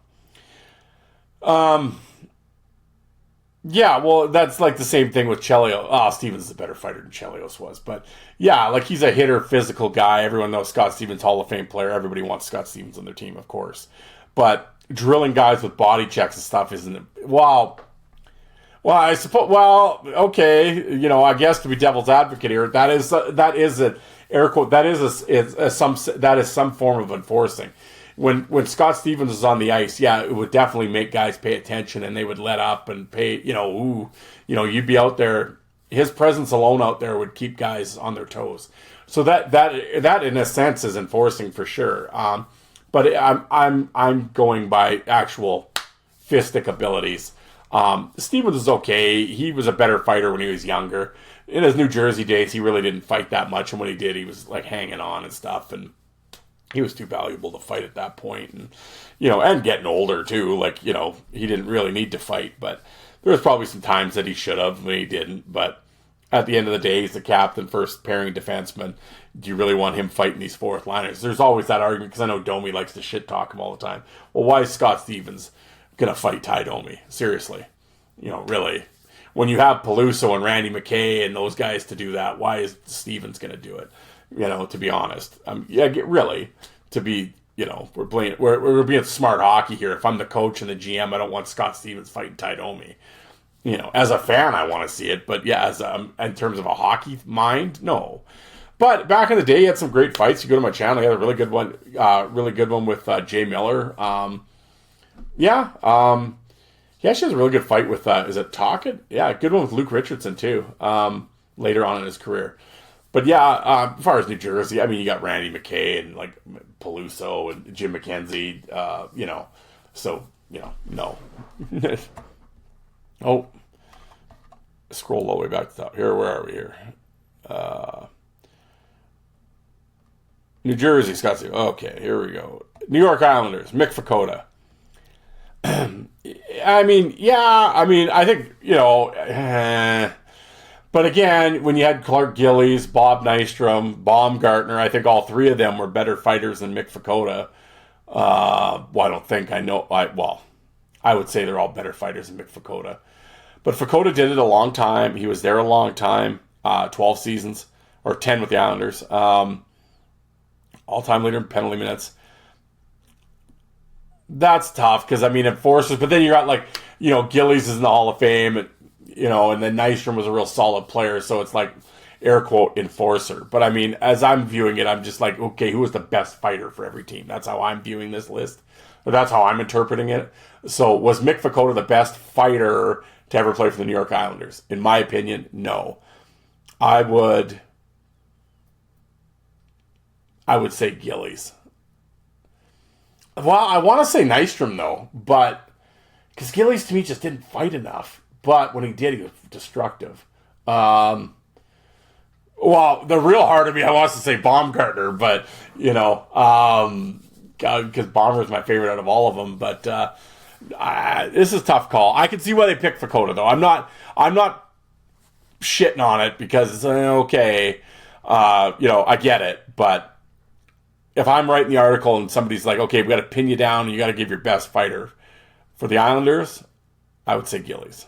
Yeah, well, that's like the same thing with Chelios. Oh, Stevens is a better fighter than Chelios was. But yeah, like he's a hitter, physical guy. Everyone knows Scott Stevens, Hall of Fame player. Everybody wants Scott Stevens on their team, of course. But drilling guys with body checks and stuff isn't. Well, I suppose. Well, okay. I guess to be devil's advocate here, that is an air quote. That is some form of enforcing. When Scott Stevens was on the ice, yeah, it would definitely make guys pay attention, and they would let up and pay. You'd be out there. His presence alone out there would keep guys on their toes. So that in a sense is enforcing for sure. But I'm going by actual fistic abilities. Stevens is okay. He was a better fighter when he was younger. In his New Jersey days, he really didn't fight that much, and when he did, he was like hanging on and stuff, and he was too valuable to fight at that point. And and getting older too. Like he didn't really need to fight, but there was probably some times that he should have when he didn't. But at the end of the day, he's the captain, first pairing defenseman. Do you really want him fighting these fourth liners? There's always that argument, because I know Domi likes to shit talk him all the time. Well, why is Scott Stevens going to fight Ty Domi? Seriously. Really. When you have Peluso and Randy McKay and those guys to do that, why is Stevens going to do it? To be honest. Really. To be, we're being smart hockey here. If I'm the coach and the GM, I don't want Scott Stevens fighting Ty Domi. As a fan, I want to see it. But yeah, in terms of a hockey mind, no. But back in the day, he had some great fights. You go to my channel, he had a really good one with Jay Miller. He actually has a really good fight with, is it Tocchet? Yeah, good one with Luke Richardson too, later on in his career. But yeah, as far as New Jersey, you got Randy McKay and like Peluso and Jim McKenzie, so, no. Oh, scroll all the way back to the top. Where are we here? New Jersey, Scott. Okay, here we go. New York Islanders, Mick Fakota. I think, but again, when you had Clark Gillies, Bob Nystrom, Baumgartner, I think all three of them were better fighters than Mick Fakota. I don't think I know. I would say they're all better fighters than Mick Fakota. But Fakota did it a long time. He was there a long time, 12 seasons, or 10 with the Islanders. All-time leader in penalty minutes. That's tough because I mean enforcers, but then you got like Gillies is in the Hall of Fame, and and then Nystrom was a real solid player, so it's like air quote enforcer. But I mean, as I'm viewing it, I'm just like, okay, who was the best fighter for every team? That's how I'm viewing this list. But that's how I'm interpreting it. So was Mick Vukota the best fighter to ever play for the New York Islanders? In my opinion, no. I would say Gillies. Well, I want to say Nystrom, though, but because Gillies to me just didn't fight enough. But when he did, he was destructive. Well, the real heart of me, I want to say Baumgartner, but, because Bomber is my favorite out of all of them. But this is a tough call. I can see why they picked Vukota, though. I'm not shitting on it because it's okay. I get it, but if I'm writing the article and somebody's like, okay, we got to pin you down and you got to give your best fighter for the Islanders, I would say Gillies.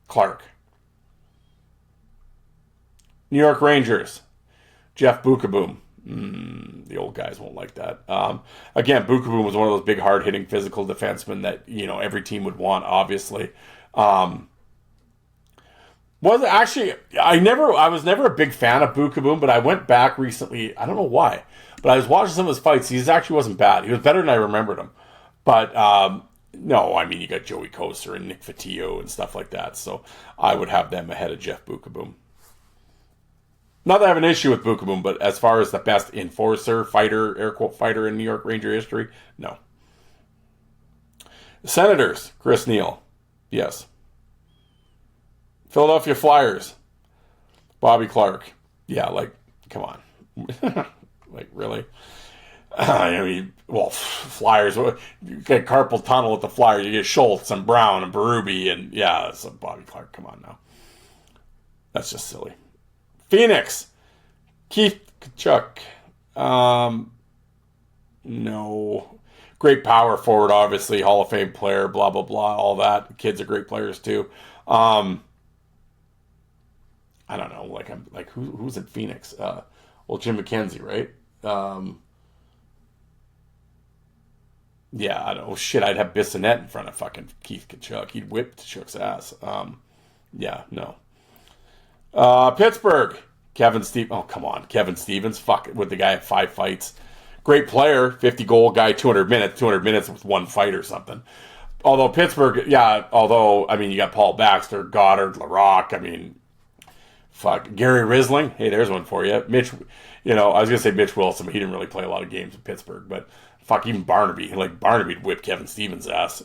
Clark. New York Rangers. Jeff Bukaboom. The old guys won't like that. Again, Bukaboom was one of those big, hard-hitting, physical defensemen that, every team would want, obviously. I was never a big fan of Bukaboom, but I went back recently. I don't know why, but I was watching some of his fights. He actually wasn't bad. He was better than I remembered him. But no, I mean, you got Joey Koser and Nick Fotiu and stuff like that. So I would have them ahead of Jeff Bukaboom. Not that I have an issue with Bukaboom, but as far as the best enforcer, fighter, air quote fighter in New York Ranger history, no. Senators, Chris Neil. Yes. Philadelphia Flyers, Bobby Clark. Yeah, like, come on. Like, really? I mean, well, Flyers, you get carpal tunnel with the Flyers. You get Schultz and Brown and Berube, and yeah, so Bobby Clark, come on now. That's just silly. Phoenix, Keith Tkachuk. No. Great power forward, obviously, Hall of Fame player, blah, blah, blah, all that. The kids are great players, too. I don't know, who's in Phoenix? Jim McKenzie, right? Yeah, I don't know. Shit, I'd have Bissonnette in front of fucking Keith Tkachuk. He'd whip Tkachuk's ass. Yeah, no. Pittsburgh, Kevin Stevens. Oh, come on, Kevin Stevens. Fuck it, with the guy at 5 fights. Great player, 50-goal guy, 200 minutes with 1 fight or something. Although Pittsburgh, I mean, you got Paul Baxter, Goddard, Larocque, I mean, fuck. Gary Risling, hey, there's one for you. Mitch, I was going to say Mitch Wilson, but he didn't really play a lot of games in Pittsburgh. But fuck, even Barnaby. Like, Barnaby'd whip Kevin Stevens' ass,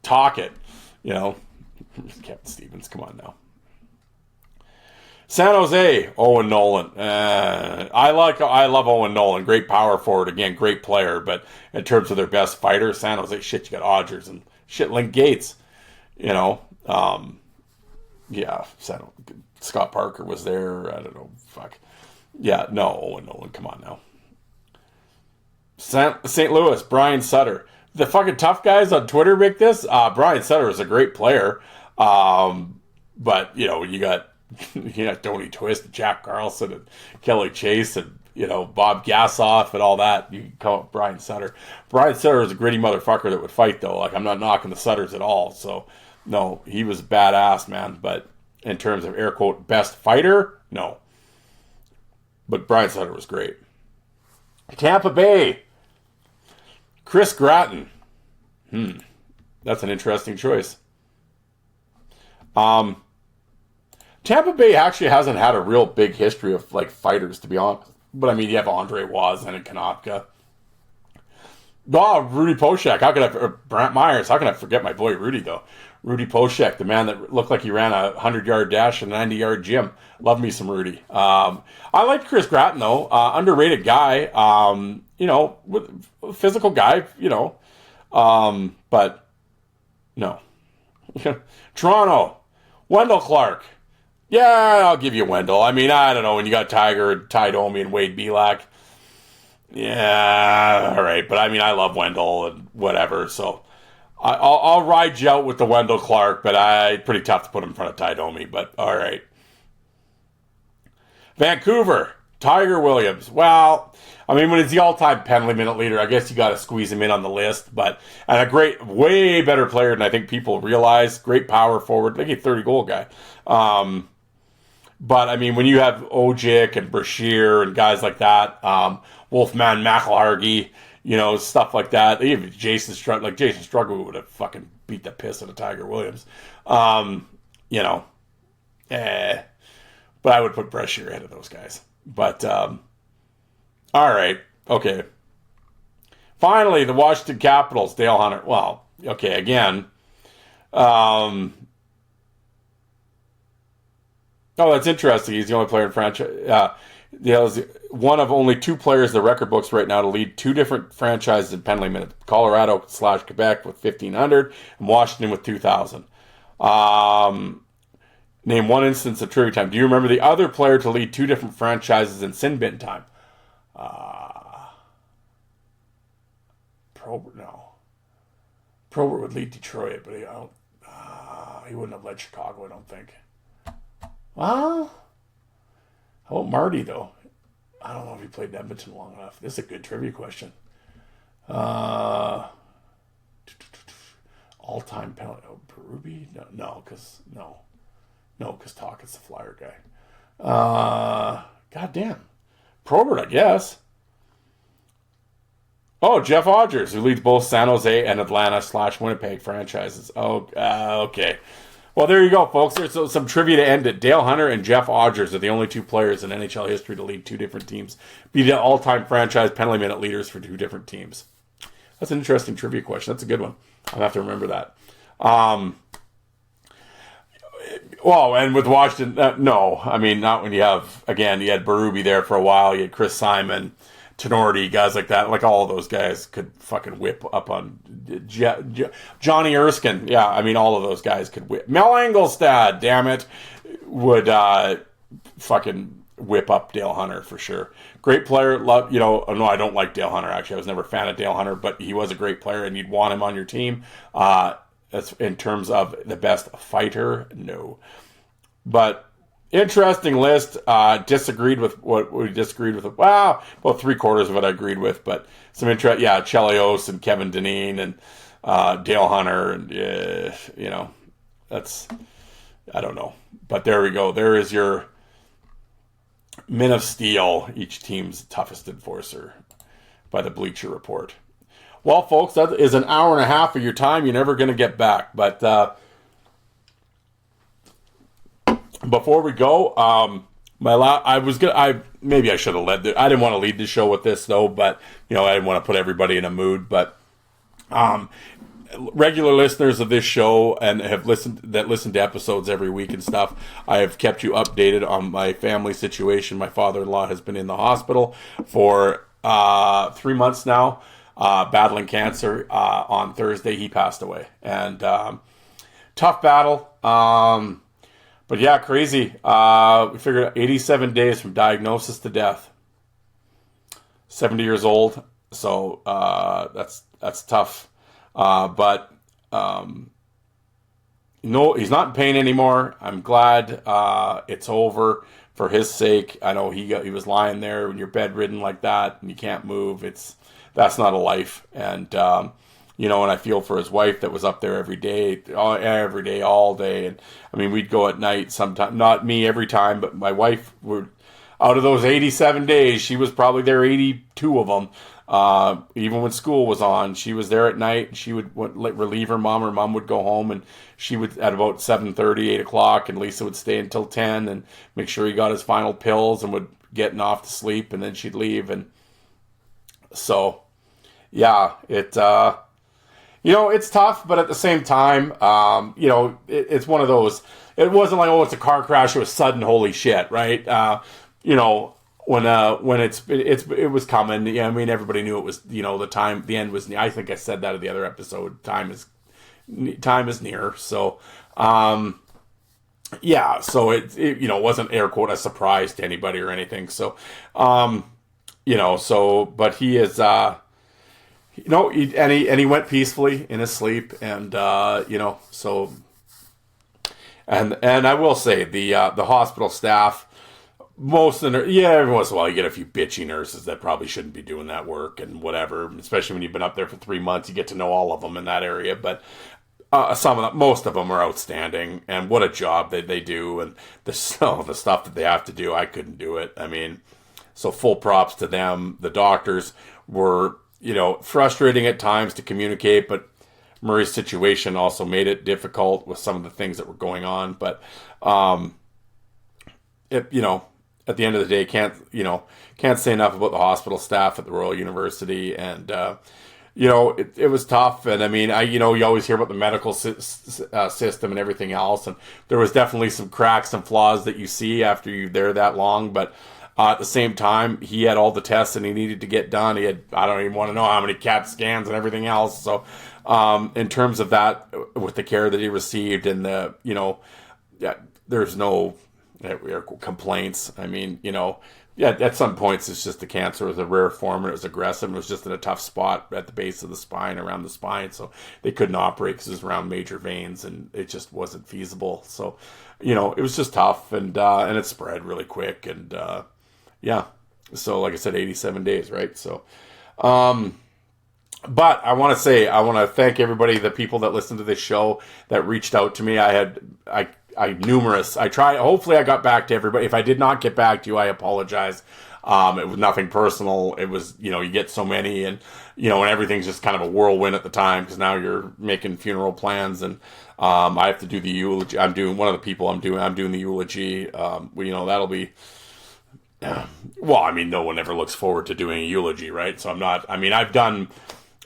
talk it, Kevin Stevens, come on now. San Jose, Owen Nolan. I love Owen Nolan. Great power forward. Again, great player. But in terms of their best fighter, San Jose, shit, you got Odgers and shit, Link Gates. Yeah, Scott Parker was there. I don't know. Fuck. Yeah, no, Owen Nolan. Come on now. St. Louis, Brian Sutter. The fucking tough guys on Twitter make this. Brian Sutter is a great player. But, you got Tony Twist, Jack Carlson, and Kelly Chase, and, Bob Gassoff and all that. You can call it Brian Sutter. Brian Sutter is a gritty motherfucker that would fight, though. Like, I'm not knocking the Sutters at all. So, no, he was badass, man. But in terms of air quote best fighter, no. But Brian Sutter was great. Tampa Bay, Chris Gratton. That's an interesting choice. Tampa Bay actually hasn't had a real big history of fighters, to be honest. But I mean, you have Andre Wazin and Konopka. Oh, Rudy Poshak. Brant Myers. How can I forget my boy Rudy, though? Rudy Poshak, the man that looked like he ran a 100-yard dash and a 90-yard gym. Love me some Rudy. I liked Chris Gratton, though. Underrated guy. Physical guy, but no. Toronto, Wendell Clark. Yeah, I'll give you Wendell. I mean, I don't know, when you got Tiger and Ty Domi and Wade Belak. Yeah, all right. But I mean, I love Wendell and whatever. So I'll ride you out with the Wendell Clark, but pretty tough to put him in front of Ty Domi. But all right. Vancouver, Tiger Williams. Well, I mean, when he's the all-time penalty minute leader, I guess you got to squeeze him in on the list. But and a great, way better player than I think people realize. Great power forward, like a 30-goal guy. But I mean, when you have Ojic and Brashear and guys like that, Wolfman McElhargy, stuff like that. Even Jason Struggle would have fucking beat the piss out of Tiger Williams. But I would put Brashear ahead of those guys. But all right, okay. Finally, the Washington Capitals, Dale Hunter. Well, okay, again. Oh, that's interesting. He's the only player in franchise. He's one of only 2 players in the record books right now to lead 2 different franchises in penalty minutes. Colorado/Quebec with 1,500 and Washington with 2,000. Name one instance of trivia time. Do you remember the other player to lead 2 different franchises in sin bin time? Probert, no. Probert would lead Detroit, but he wouldn't have led Chicago, I don't think. Well, how about Marty, though? I don't know if he played Edmonton long enough. This is a good trivia question. All-time penalty. Oh, Berube? No, because Talkett's the Flyer guy. Goddamn. Probert, I guess. Oh, Jeff Odgers, who leads both San Jose and Atlanta/Winnipeg franchises. Oh, okay. Well, there you go, folks. There's some trivia to end it. Dale Hunter and Jeff Odgers are the only 2 players in NHL history to lead 2 different teams. Be the all-time franchise penalty minute leaders for 2 different teams. That's an interesting trivia question. That's a good one. I'll have to remember that. Well, and with Washington, no. I mean, not when you have, again, you had Berube there for a while. You had Chris Simon, Tenorti, guys like that. Like, all of those guys could fucking whip up on Johnny Erskine. Yeah, I mean, all of those guys could whip. Mel Engelstad, damn it, would fucking whip up Dale Hunter for sure. Great player. No, I don't like Dale Hunter, actually. I was never a fan of Dale Hunter, but he was a great player, and you'd want him on your team. That's in terms of the best fighter, no. But interesting list. Disagreed with what we disagreed with. Wow, about 3/4 of it I agreed with, but some interest. Yeah, Chelios and Kevin Dineen and Dale Hunter, and that's, I don't know. But there we go. There is your Men of Steel, each team's toughest enforcer, by the Bleacher Report. Well, folks, that is an hour and a half of your time you're never going to get back. But before we go, maybe I should have led I didn't want to lead the show with this though, but I didn't want to put everybody in a mood. But regular listeners of this show and listen to episodes every week and stuff, I have kept you updated on my family situation. My father-in-law has been in the hospital for 3 months now. Battling cancer. On Thursday, he passed away. And tough battle. But yeah, crazy. We figured 87 days from diagnosis to death. 70 years old. So that's tough. But no, he's not in pain anymore. I'm glad it's over for his sake. I know he was lying there when you're bedridden like that and you can't move. That's not a life. And, and I feel for his wife that was up there every day, all day. And I mean, we'd go at night sometime, not me every time, but my wife out of those 87 days, she was probably there 82 of them. Even when school was on, she was there at night. She would relieve her mom. Her mom would go home, and she would at about 7:30, 8 o'clock, and Lisa would stay until 10 and make sure he got his final pills and would get off to sleep, and then she'd leave. And so, yeah, it's tough, but at the same time, it's one of those. It wasn't like, it's a car crash. It was sudden, holy shit, right? When it was coming. Yeah, I mean, everybody knew it was. The end was. I think I said that in the other episode. Time is near. So, yeah. So it wasn't air quote a surprise to anybody or anything. So, but he is. He went peacefully in his sleep, and so. And I will say the hospital staff, most of the every once in a while you get a few bitchy nurses that probably shouldn't be doing that work and whatever, especially when you've been up there for 3 months. You get to know all of them in that area, but most of them are outstanding, and what a job they do, and the stuff that they have to do, I couldn't do it. I mean, so full props to them. The doctors were, frustrating at times to communicate, but Murray's situation also made it difficult with some of the things that were going on. But, at the end of the day, can't say enough about the hospital staff at the Royal University. And, it was tough. And I mean, you always hear about the medical system and everything else. And there was definitely some cracks and flaws that you see after you're there that long. But at the same time, he had all the tests that he needed to get done. He had, I don't even want to know how many CAT scans and everything else. So, in terms of that, with the care that he received and there's no complaints. I mean, at some points it's just the cancer was a rare form and it was aggressive and it was just in a tough spot at the base of the spine, around the spine. So they couldn't operate because it was around major veins and it just wasn't feasible. So, it was just tough and it spread really quick. And, so like I said, 87 days, right? So, but I want to thank everybody, the people that listened to this show that reached out to me. Hopefully I got back to everybody. If I did not get back to you, I apologize. It was nothing personal. It was, you get so many and everything's just kind of a whirlwind at the time because now you're making funeral plans and, I have to do the eulogy. I'm doing the eulogy. That'll be, well, I mean, no one ever looks forward to doing a eulogy, right? So I've done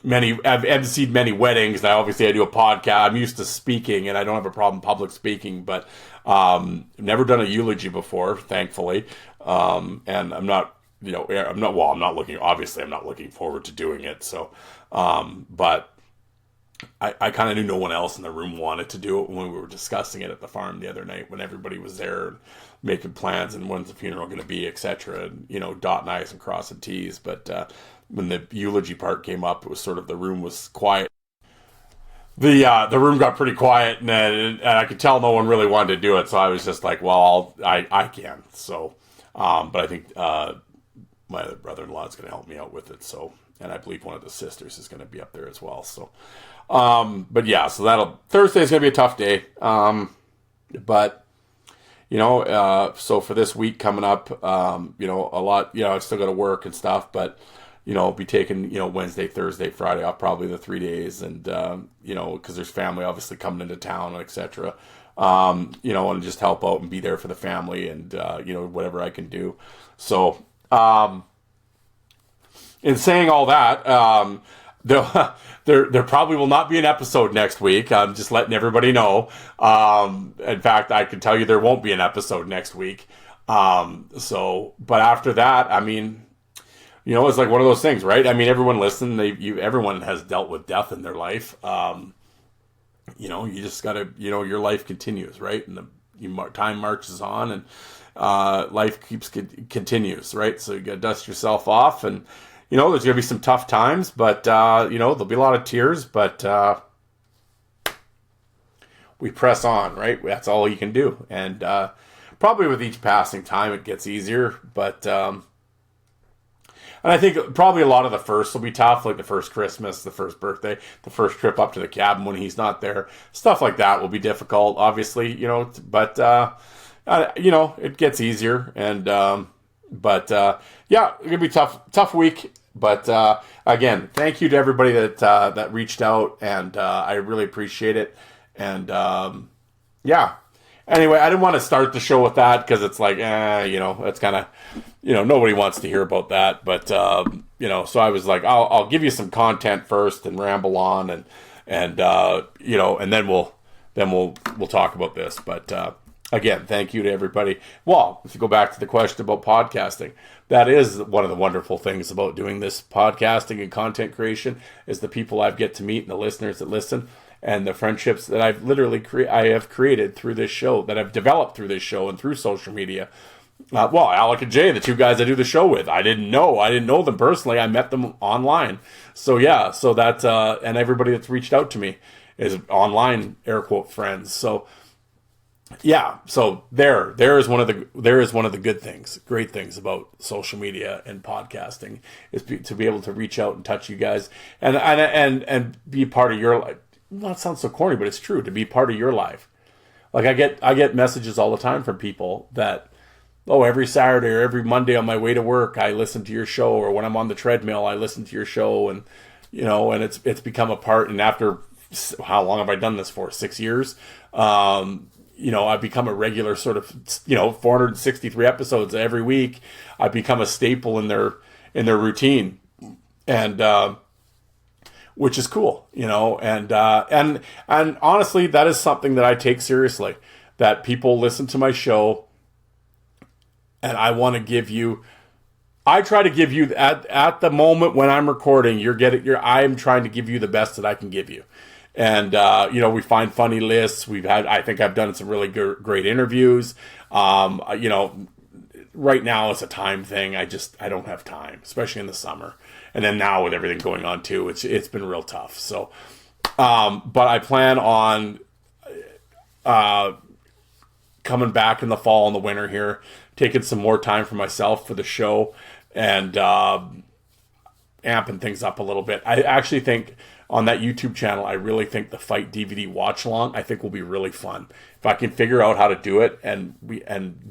I've emceed many weddings. And I do a podcast. I'm used to speaking, and I don't have a problem public speaking, but never done a eulogy before, thankfully. And I'm not looking forward to doing it. So, but I kind of knew no one else in the room wanted to do it when we were discussing it at the farm the other night when everybody was there making plans and when's the funeral going to be, etc. And, dotting I's and crossing T's. But when the eulogy part came up, it was sort of the room was quiet. The room got pretty quiet, and I could tell no one really wanted to do it. So I was just like, well, I can. So, but I think my other brother-in-law is going to help me out with it. So, and I believe one of the sisters is going to be up there as well. So, but yeah, so Thursday is going to be a tough day. But so for this week coming up, a lot, I still got to work and stuff, but be taking, Wednesday, Thursday, Friday off, probably the 3 days. And, because there's family obviously coming into town, et cetera. And just help out and be there for the family and, whatever I can do. So, in saying all that, there probably will not be an episode next week. I'm just letting everybody know. In fact, I can tell you there won't be an episode next week. But after that, I mean, it's like one of those things, right? I mean, everyone listen, everyone has dealt with death in their life. You just gotta, your life continues, right? And time marches on and, life continues, right? So you gotta dust yourself off and, there's gonna be some tough times, but, there'll be a lot of tears, but, we press on, right? That's all you can do. And, probably with each passing time, it gets easier, but, and I think probably a lot of the firsts will be tough, like the first Christmas, the first birthday, the first trip up to the cabin when he's not there. Stuff like that will be difficult, obviously, but, it gets easier. And, it's going to be tough week. But, again, thank you to everybody that reached out, and, I really appreciate it. And, anyway, I didn't want to start the show with that because it's like, it's kind of, nobody wants to hear about that. But, so I was like, I'll give you some content first and ramble on and then we'll talk about this. But, again, thank you to everybody. Well, if you go back to the question about podcasting, that is one of the wonderful things about doing this podcasting and content creation is the people I get to meet and the listeners that listen. And the friendships that I've literally created through this show, that I've developed through this show and through social media. Alec and Jay, the two guys I do the show with, I didn't know them personally. I met them online. So yeah, so that, and everybody that's reached out to me is online, air quote, friends. So yeah, so there is one of the good things, great things about social media and podcasting is to be able to reach out and touch you guys and be part of your life. Well, that sounds so corny, but it's true, to be part of your life. Like I get messages all the time from people that, oh, every Saturday or every Monday on my way to work, I listen to your show, or when I'm on the treadmill, I listen to your show, and and it's become a part. And after, how long have I done this for? 6 years. I've become a regular sort of, 463 episodes every week. I've become a staple in their routine, and which is cool, and honestly, that is something that I take seriously, that people listen to my show, and I want to give you, I try to give you at the moment when I'm recording, I am trying to give you the best that I can give you. And, we find funny lists. I think I've done some really great interviews. Right now it's a time thing. I don't have time, especially in the summer. And then now with everything going on too, it's been real tough. So, but I plan on, coming back in the fall and the winter here, taking some more time for myself for the show, and, amping things up a little bit. I actually think on that YouTube channel, I really think the fight DVD watch along, I think, will be really fun. If I can figure out how to do it and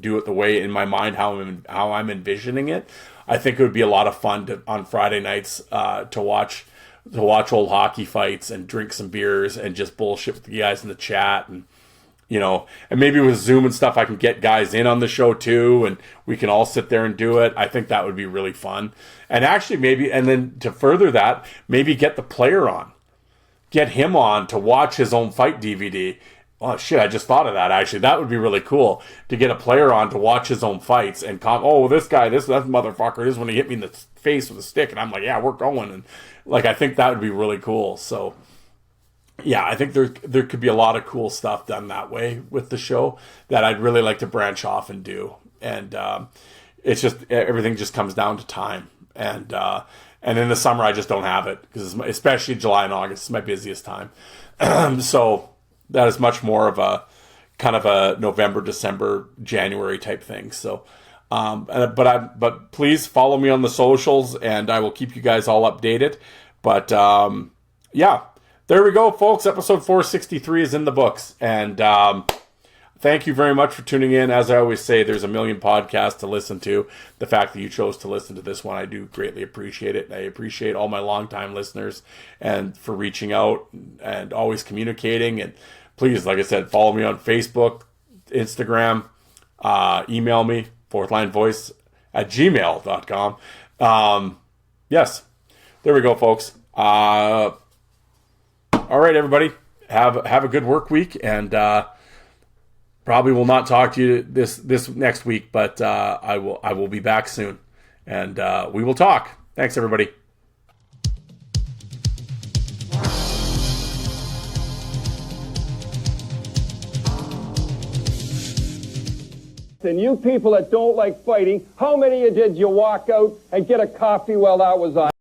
do it the way in my mind how I'm envisioning it, I think it would be a lot of fun on Friday nights to watch old hockey fights and drink some beers and just bullshit with the guys in the chat, and and maybe with Zoom and stuff, I can get guys in on the show too, and we can all sit there and do it. I think that would be really fun. And actually and then to further that, maybe get the player on. Get him on to watch his own fight DVD. Oh shit, I just thought of that actually. That would be really cool, to get a player on to watch his own fights and this guy, that motherfucker, this is when he hit me in the face with a stick, and I'm like, yeah, we're going. And I think that would be really cool. So yeah, I think there could be a lot of cool stuff done that way with the show that I'd really like to branch off and do. And it's just, everything just comes down to time. And in the summer, I just don't have it, because especially July and August is my busiest time. So that is much more of a kind of a November, December, January type thing. So, but please follow me on the socials, and I will keep you guys all updated. But yeah. There we go, folks. Episode 463 is in the books. And thank you very much for tuning in. As I always say, there's a million podcasts to listen to. The fact that you chose to listen to this one, I do greatly appreciate it. And I appreciate all my longtime listeners and for reaching out and always communicating. And please, like I said, follow me on Facebook, Instagram, email me, fourthlinevoice@gmail.com. Yes, there we go, folks. All right, everybody, have a good work week, and probably will not talk to you this next week, but I will be back soon, and we will talk. Thanks, everybody. And you people that don't like fighting, how many of you did you walk out and get a coffee while that was on?